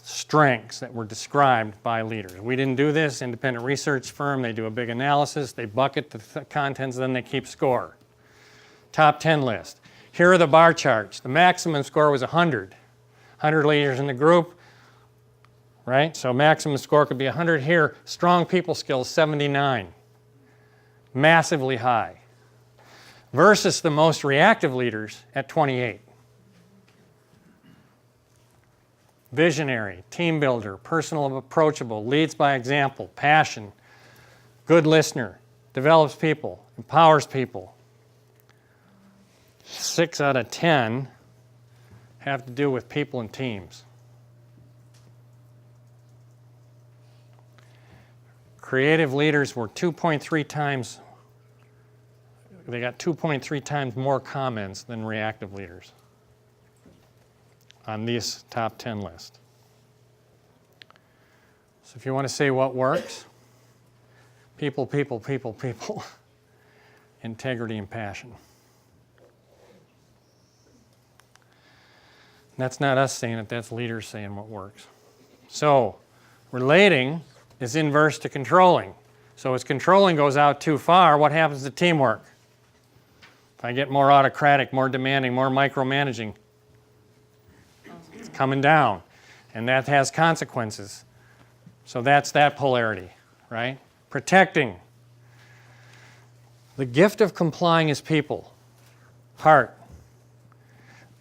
Speaker 2: strengths that were described by leaders. We didn't do this. Independent research firm, they do a big analysis, they bucket the contents, then they keep score. Top 10 list. Here are the bar charts. The maximum score was 100. 100 leaders in the group, right? So maximum score could be 100 here. Strong people skills, 79. Massively high. Versus the most reactive leaders at 28. Visionary, team builder, personal, approachable, leads by example, passion, good listener, develops people, empowers people. 6 out of 10 have to do with people and teams. Creative leaders were 2.3 times, they got 2.3 times more comments than reactive leaders on this top 10 list. So if you want to say what works, people, people, people, people, integrity and passion. That's not us saying it, that's leaders saying what works. So relating is inverse to controlling. So as controlling goes out too far, what happens to teamwork? If I get more autocratic, more demanding, more micromanaging, it's coming down. And that has consequences. So that's that polarity, right? Protecting. The gift of complying is people, heart.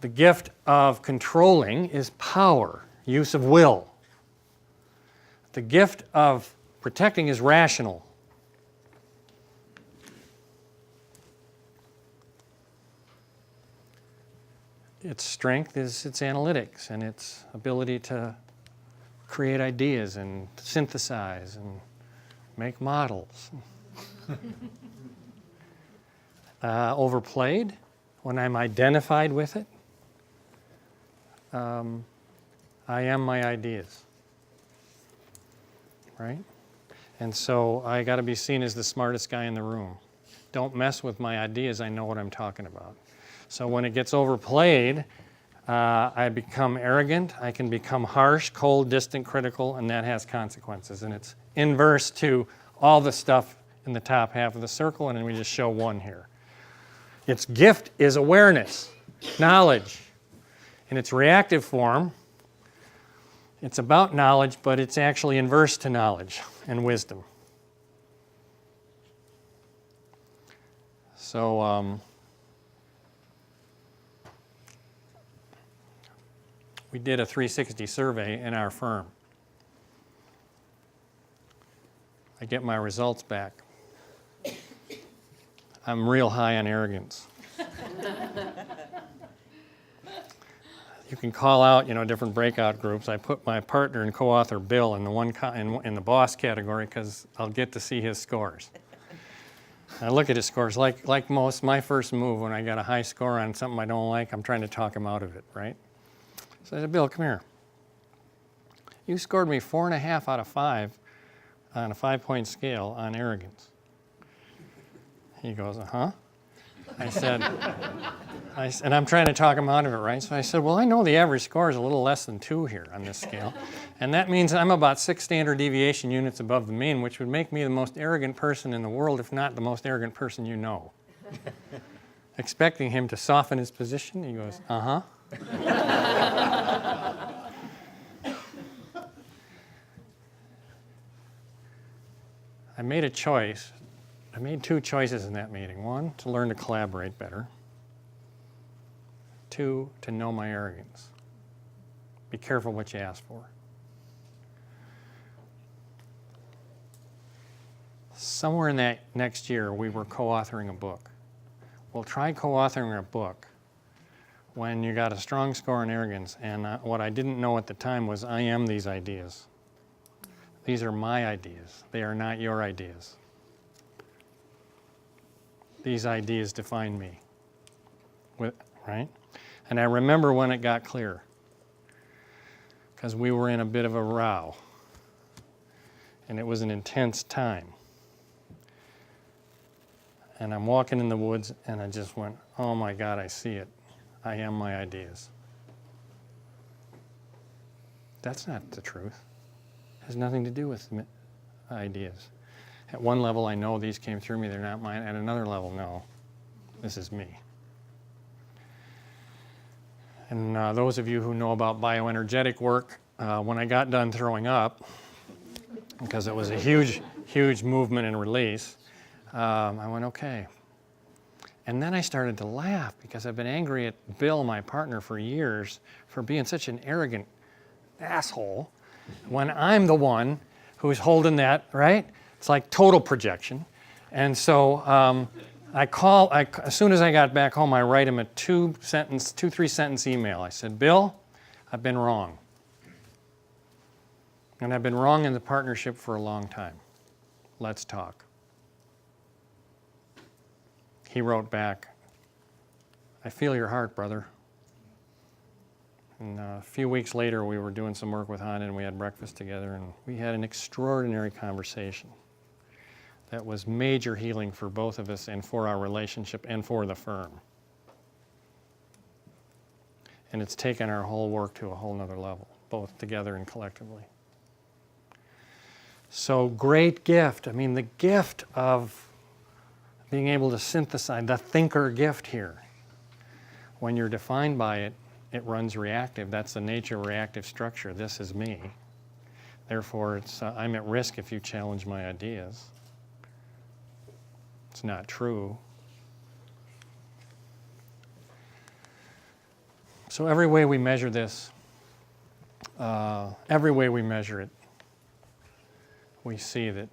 Speaker 2: The gift of controlling is power, use of will. The gift of protecting is rational. Its strength is its analytics and its ability to create ideas and synthesize and make models. Overplayed, when I'm identified with it, I am my ideas, right? And so I got to be seen as the smartest guy in the room. Don't mess with my ideas, I know what I'm talking about. So when it gets overplayed, I become arrogant, I can become harsh, cold, distant, critical, and that has consequences. And it's inverse to all the stuff in the top half of the circle, and then we just show one here. Its gift is awareness, knowledge. In its reactive form, it's about knowledge, but it's actually inverse to knowledge and wisdom. So we did a 360 survey in our firm. I get my results back. I'm real high on arrogance. You can call out, different breakout groups. I put my partner and co-author Bill in the in the boss category because I'll get to see his scores. I look at his scores like most. My first move when I got a high score on something I don't like, I'm trying to talk him out of it, right? So I said, Bill, come here. You scored me 4.5 out of 5 on a 5-point scale on arrogance. He goes, uh-huh. I said, and I'm trying to talk him out of it, right? So I said, well, I know the average score is a little less than 2 here on this scale. And that means I'm about 6 standard deviation units above the mean, which would make me the most arrogant person in the world, if not the most arrogant person you know. Expecting him to soften his position, he goes, uh-huh. I made a choice. I made 2 choices in that meeting. 1, to learn to collaborate better. 2, to know my arrogance. Be careful what you ask for. Somewhere in that next year, we were co-authoring a book. Well, try co-authoring a book when you got a strong score in arrogance, and what I didn't know at the time was I am these ideas. These are my ideas. They are not your ideas. These ideas define me, right? And I remember when it got clear, because we were in a bit of a row, and it was an intense time. And I'm walking in the woods, and I just went, oh my God, I see it. I am my ideas. That's not the truth. It has nothing to do with ideas. At one level, I know these came through me, they're not mine. At another level, no, this is me. And those of you who know about bioenergetic work, when I got done throwing up, because it was a huge, huge movement and release, I went, okay. And then I started to laugh because I've been angry at Bill, my partner, for years for being such an arrogant asshole when I'm the one who's holding that, right? It's like total projection. And so as soon as I got back home, I write him a 3-sentence email. I said, Bill, I've been wrong. And I've been wrong in the partnership for a long time. Let's talk. He wrote back, I feel your heart, brother. And a few weeks later, we were doing some work with Honda, and we had breakfast together, and we had an extraordinary conversation that was major healing for both of us and for our relationship and for the firm. And it's taken our whole work to a whole nother level, both together and collectively. So great gift. I mean, the gift of being able to synthesize, the thinker gift here. When you're defined by it, it runs reactive. That's the nature of reactive structure. This is me. Therefore, I'm at risk if you challenge my ideas. It's not true. So every way we measure this, every way we measure it, we see that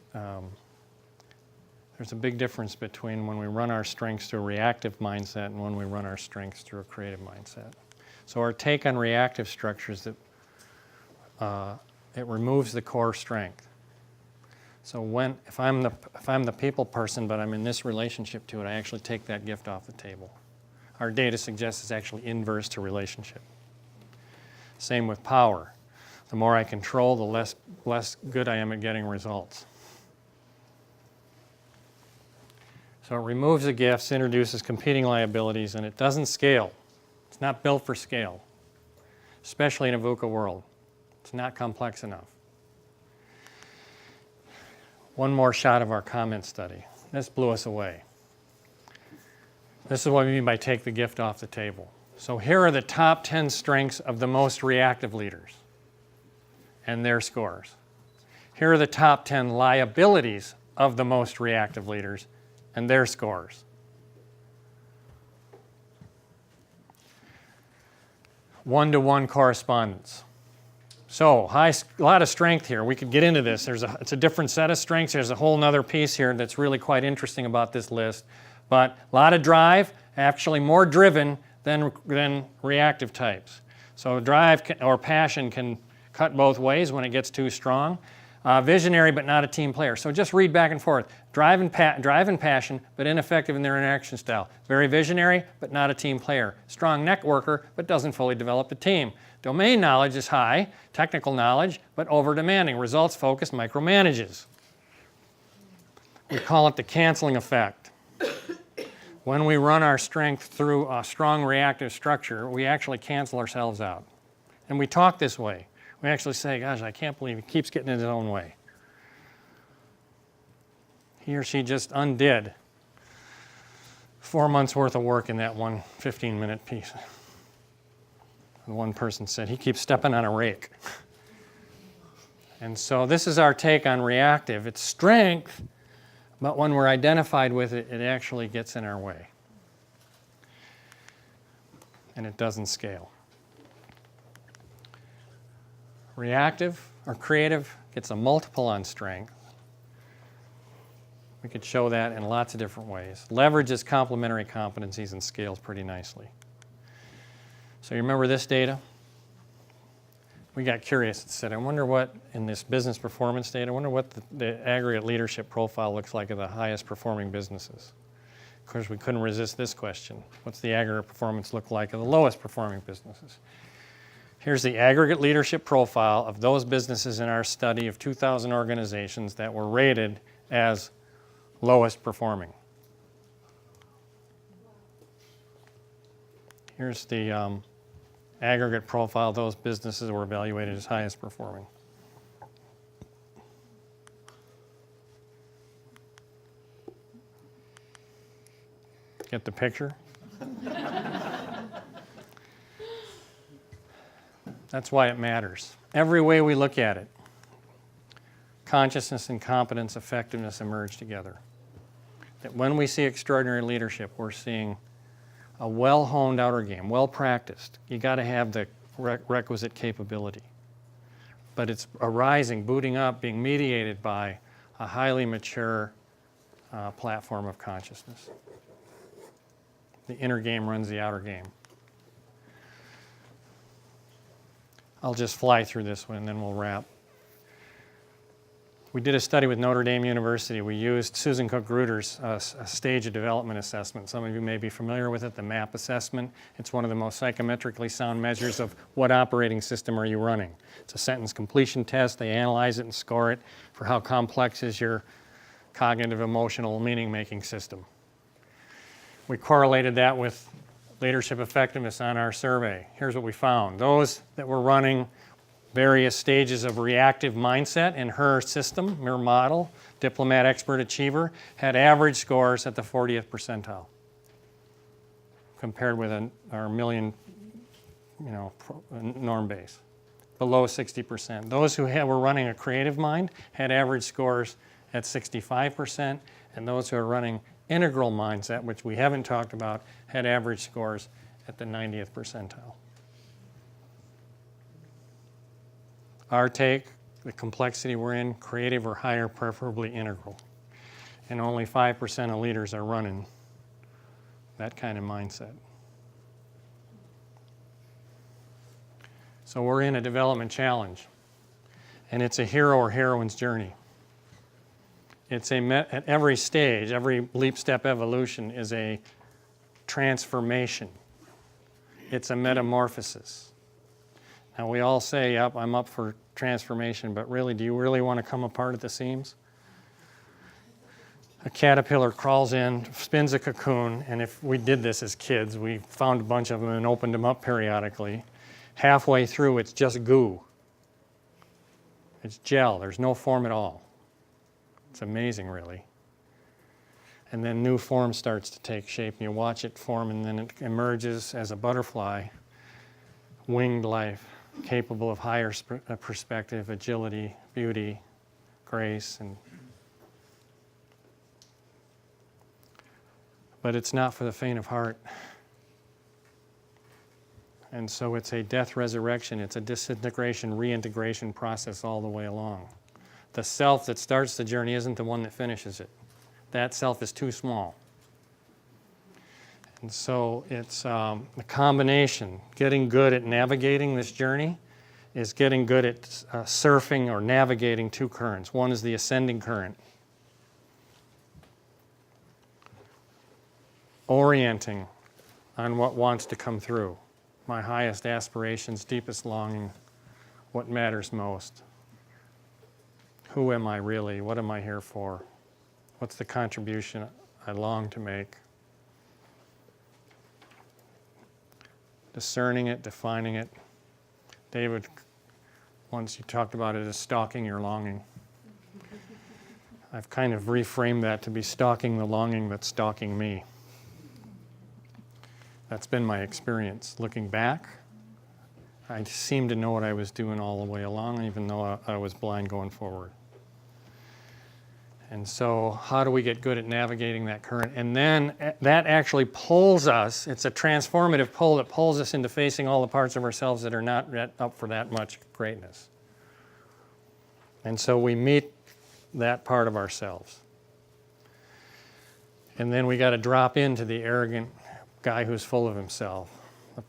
Speaker 2: there's a big difference between when we run our strengths through a reactive mindset and when we run our strengths through a creative mindset. So our take on reactive structures, that it removes the core strength. So if I'm the people person, but I'm in this relationship to it, I actually take that gift off the table. Our data suggests it's actually inverse to relationship. Same with power. The more I control, the less good I am at getting results. So it removes the gifts, introduces competing liabilities, and it doesn't scale. It's not built for scale, especially in a VUCA world. It's not complex enough. One more shot of our comment study. This blew us away. This is what we mean by take the gift off the table. So here are the top 10 strengths of the most reactive leaders and their scores. Here are the top 10 liabilities of the most reactive leaders and their scores. One-to-one correspondence. So a lot of strength here. We could get into this. It's a different set of strengths. There's a whole other piece here that's really quite interesting about this list. But a lot of drive, actually more driven than reactive types. So drive or passion can cut both ways when it gets too strong. Visionary but not a team player. So just read back and forth. Drive and passion but ineffective in their interaction style. Very visionary but not a team player. Strong networker but doesn't fully develop a team. Domain knowledge is high. Technical knowledge but over-demanding. Results focused, micromanages. We call it the canceling effect. When we run our strength through a strong reactive structure, we actually cancel ourselves out. And we talk this way. We actually say, gosh, I can't believe he keeps getting in his own way. He or she just undid 4 months worth of work in that one 15-minute piece. And one person said, he keeps stepping on a rake. And so this is our take on reactive. It's strength, but when we're identified with it, it actually gets in our way. And it doesn't scale. Reactive or creative gets a multiple on strength. We could show that in lots of different ways. Leverages complementary competencies and scales pretty nicely. So you remember this data? We got curious and said, I wonder what, in this business performance data, I wonder what the aggregate leadership profile looks like of the highest performing businesses. Of course, we couldn't resist this question. What's the aggregate performance look like of the lowest performing businesses? Here's the aggregate leadership profile of those businesses in our study of 2,000 organizations that were rated as lowest performing. Here's the aggregate profile of those businesses that were evaluated as highest performing. Get the picture? That's why it matters. Every way we look at it, consciousness and competence, effectiveness emerge together. That when we see extraordinary leadership, we're seeing a well-honed outer game, well-practiced. You got to have the requisite capability. But it's arising, booting up, being mediated by a highly mature platform of consciousness. The inner game runs the outer game. I'll just fly through this one and then we'll wrap. We did a study with Notre Dame University. We used Susan Cook-Gruder's a stage of development assessment. Some of you may be familiar with it, the MAP assessment. It's one of the most psychometrically sound measures of what operating system are you running. It's a sentence completion test. They analyze it and score it for how complex is your cognitive, emotional, meaning-making system. We correlated that with leadership effectiveness on our survey. Here's what we found. Those that were running various stages of reactive mindset in her system, her model, diplomat, expert, achiever, had average scores at the 40th percentile compared with our million, norm base, below 60%. Those who were running a creative mind had average scores at 65%, and those who are running integral mindset, which we haven't talked about, had average scores at the 90th percentile. Our take, the complexity we're in, creative or higher, preferably integral. And only 5% of leaders are running that kind of mindset. So we're in a development challenge. And it's a hero or heroine's journey. It's at every stage, every leap step evolution is a transformation. It's a metamorphosis. Now we all say, yep, I'm up for transformation, but really, do you really want to come apart at the seams? A caterpillar crawls in, spins a cocoon, and if we did this as kids, we found a bunch of them and opened them up periodically. Halfway through, it's just goo. It's gel. There's no form at all. It's amazing, really. And then new form starts to take shape, and you watch it form, and then it emerges as a butterfly, winged life, capable of higher perspective, agility, beauty, grace, but it's not for the faint of heart. And so it's a death resurrection, it's a disintegration, reintegration process all the way along. The self that starts the journey isn't the one that finishes it. That self is too small. And so it's a combination, getting good at navigating this journey is getting good at surfing or navigating two currents. One is the ascending current, orienting on what wants to come through. My highest aspirations, deepest longing, what matters most. Who am I really? What am I here for? What's the contribution I long to make? Discerning it, defining it. David, once you talked about it as stalking your longing. I've kind of reframed that to be stalking the longing that's stalking me. That's been my experience. Looking back, I seemed to know what I was doing all the way along, even though I was blind going forward. And so how do we get good at navigating that current? And then that actually pulls us, it's a transformative pull that pulls us into facing all the parts of ourselves that are not yet up for that much greatness. And so we meet that part of ourselves. And then we got to drop into the arrogant guy who's full of himself, the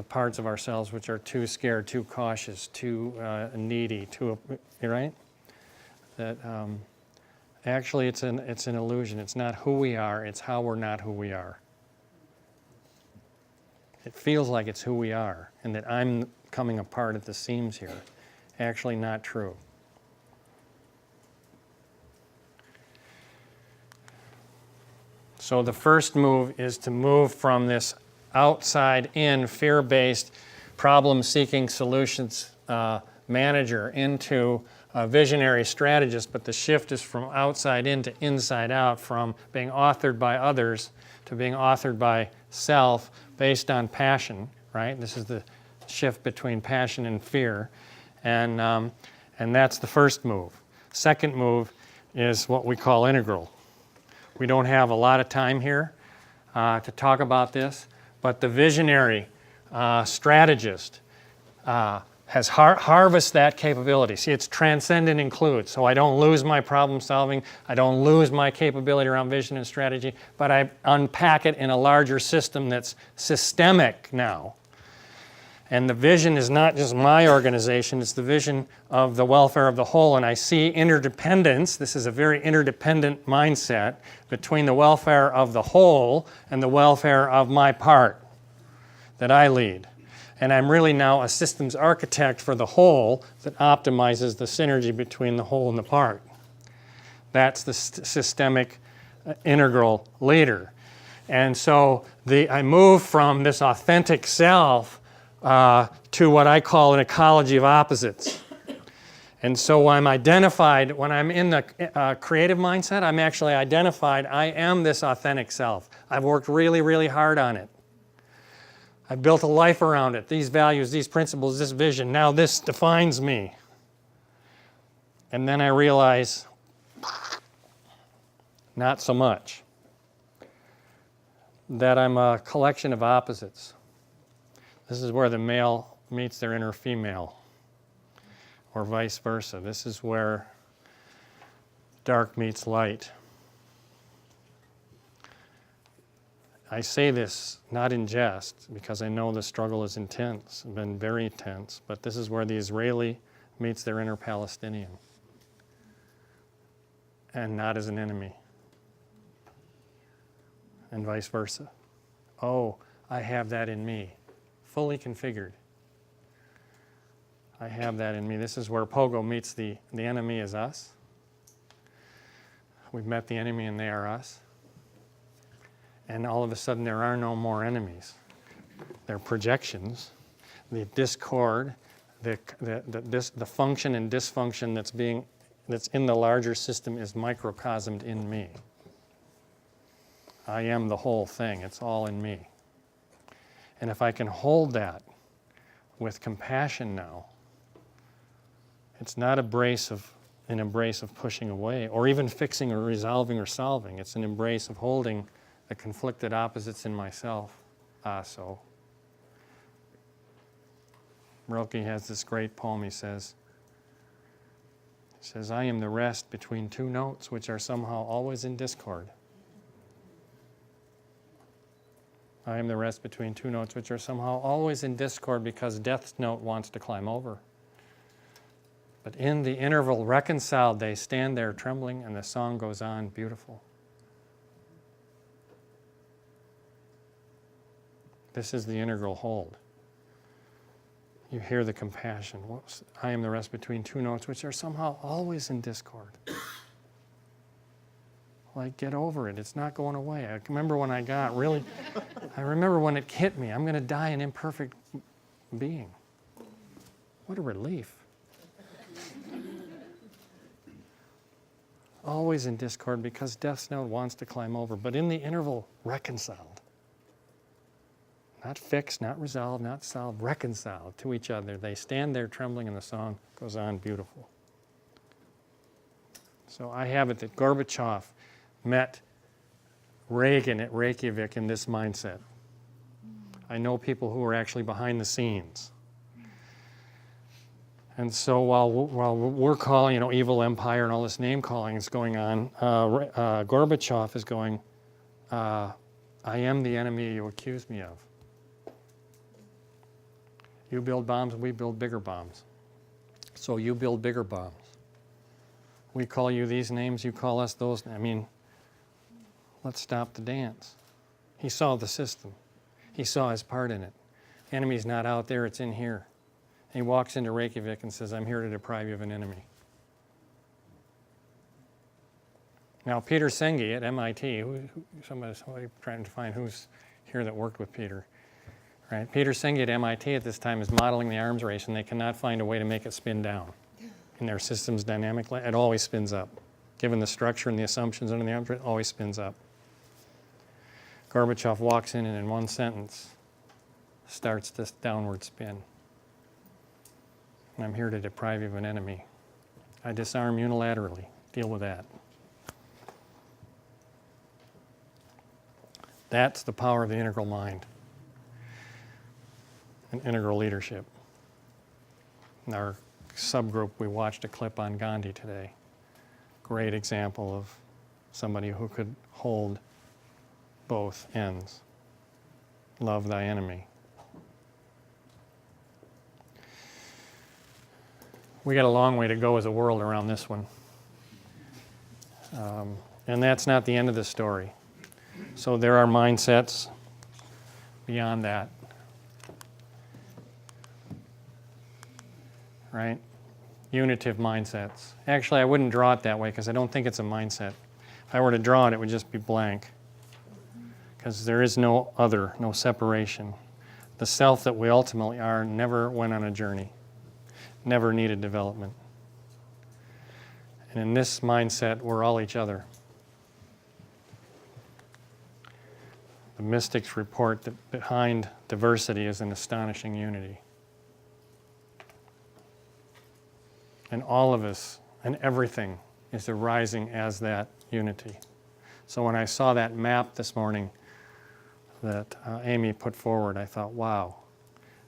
Speaker 2: parts of ourselves which are too scared, too cautious, too needy, too, right? That actually it's an illusion. It's not who we are, it's how we're not who we are. It feels like it's who we are, and that I'm coming apart at the seams here. Actually not true. So the first move is to move from this outside-in, fear-based, problem-seeking solutions manager into a visionary strategist, but the shift is from outside in to inside out, from being authored by others to being authored by self based on passion, right? This is the shift between passion and fear, and that's the first move. Second move is what we call integral. We don't have a lot of time here to talk about this, but the visionary strategist has harvested that capability. See, it's transcend and include, so I don't lose my problem solving, I don't lose my capability around vision and strategy, but I unpack it in a larger system that's systemic now. And the vision is not just my organization, it's the vision of the welfare of the whole. And I see interdependence, this is a very interdependent mindset, between the welfare of the whole and the welfare of my part that I lead. And I'm really now a systems architect for the whole that optimizes the synergy between the whole and the part. That's the systemic integral leader. And so I move from this authentic self to what I call an ecology of opposites. And so when I'm identified, when I'm in the creative mindset, I'm actually identified, I am this authentic self. I've worked really, really hard on it. I've built a life around it, these values, these principles, this vision. Now this defines me. And then I realize, not so much. That I'm a collection of opposites. This is where the male meets their inner female, or vice versa. This is where dark meets light. I say this not in jest, because I know the struggle is intense, been very intense, but this is where the Israeli meets their inner Palestinian, and not as an enemy, and vice versa. Oh, I have that in me. Fully configured. I have that in me. This is where Pogo meets the enemy as us. We've met the enemy and they are us. And all of a sudden there are no more enemies. They're projections. The discord, the function and dysfunction that's in the larger system is microcosmed in me. I am the whole thing. It's all in me. And if I can hold that with compassion now, it's not an embrace of pushing away or even fixing or resolving or solving. It's an embrace of holding the conflicted opposites in myself. So Rilke has this great poem. He says, I am the rest between two notes which are somehow always in discord. I am the rest between two notes which are somehow always in discord because death's note wants to climb over. But in the interval reconciled, they stand there trembling, and the song goes on beautiful. This is the integral hold. You hear the compassion. I am the rest between two notes which are somehow always in discord. Like, get over it. It's not going away. I remember when I remember when it hit me. I'm going to die an imperfect being. What a relief. Always in discord because death's note wants to climb over, but in the interval, reconciled. Not fixed, not resolved, not solved, reconciled to each other. They stand there trembling, and the song goes on beautiful. So I have it that Gorbachev met Reagan at Reykjavik in this mindset. I know people who were actually behind the scenes. And so while we're calling, evil empire and all this name calling is going on, Gorbachev is going, I am the enemy you accuse me of. You build bombs, we build bigger bombs. So you build bigger bombs. We call you these names, you call us those. Let's stop the dance. He saw the system. He saw his part in it. Enemy's not out there, it's in here. And he walks into Reykjavik and says, I'm here to deprive you of an enemy. Now, Peter Senge at MIT, somebody trying to find who's here that worked with Peter. Right? Peter Senge at MIT at this time is modeling the arms race, and they cannot find a way to make it spin down. In their systems dynamic, it always spins up. Given the structure and the assumptions under the arms race, it always spins up. Gorbachev walks in and in one sentence starts this downward spin. I'm here to deprive you of an enemy. I disarm unilaterally. Deal with that. That's the power of the integral mind and integral leadership. In our subgroup, we watched a clip on Gandhi today. Great example of somebody who could hold both ends. Love thy enemy. We got a long way to go as a world around this one. And that's not the end of the story. So there are mindsets beyond that. Right? Unitive mindsets. Actually, I wouldn't draw it that way because I don't think it's a mindset. If I were to draw it, it would just be blank. Because there is no other, no separation. The self that we ultimately are never went on a journey, never needed development. And in this mindset, we're all each other. The mystics report that behind diversity is an astonishing unity. And all of us and everything is arising as that unity. So when I saw that map this morning that Amy put forward, I thought, wow,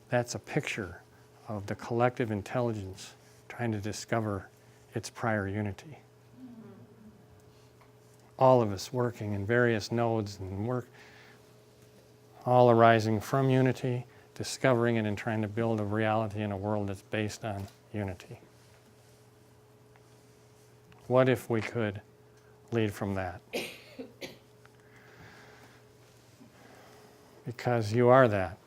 Speaker 2: that's a picture of the collective intelligence trying to discover its prior unity. All of us working in various nodes and all arising from unity, discovering it, and trying to build a reality in a world that's based on unity. What if we could lead from that? Because you are that.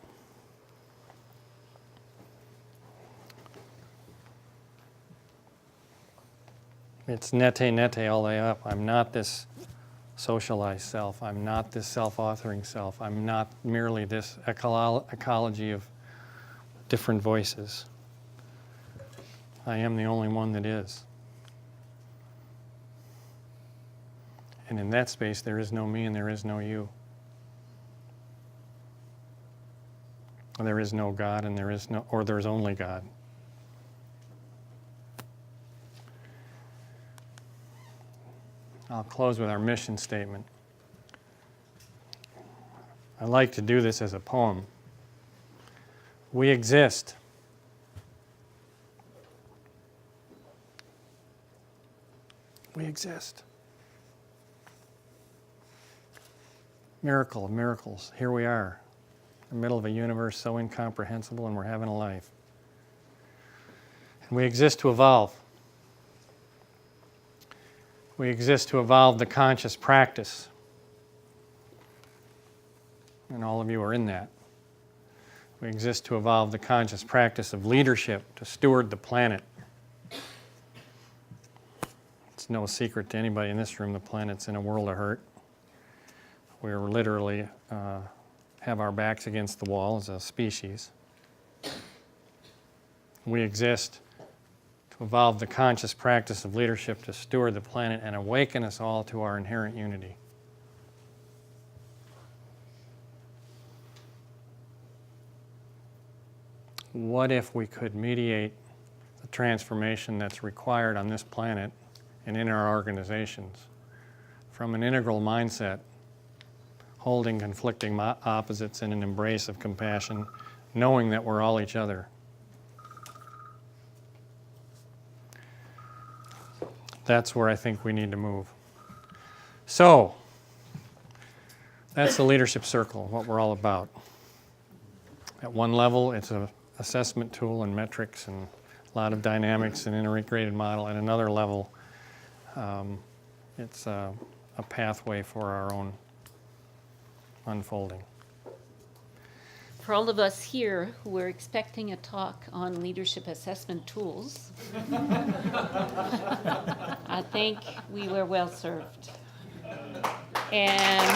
Speaker 2: It's nete all the way up. I'm not this socialized self. I'm not this self-authoring self. I'm not merely this ecology of different voices. I am the only one that is. And in that space, there is no me and there is no you. There is no God and there's only God. I'll close with our mission statement. I like to do this as a poem. We exist. We exist. Miracle of miracles. Here we are, in the middle of a universe so incomprehensible, and we're having a life. And we exist to evolve. We exist to evolve the conscious practice. And all of you are in that. We exist to evolve the conscious practice of leadership, to steward the planet. It's no secret to anybody in this room, the planet's in a world of hurt. We're literally have our backs against the wall as a species. We exist to evolve the conscious practice of leadership to steward the planet and awaken us all to our inherent unity. What if we could mediate the transformation that's required on this planet and in our organizations from an integral mindset, holding conflicting opposites in an embrace of compassion, knowing that we're all each other? That's where I think we need to move. So, that's the leadership circle, what we're all about. At one level, it's an assessment tool and metrics and a lot of dynamics and integrated model. At another level, it's a pathway for our own unfolding.
Speaker 1: For all of us here who were expecting a talk on leadership assessment tools, I think we were well served. And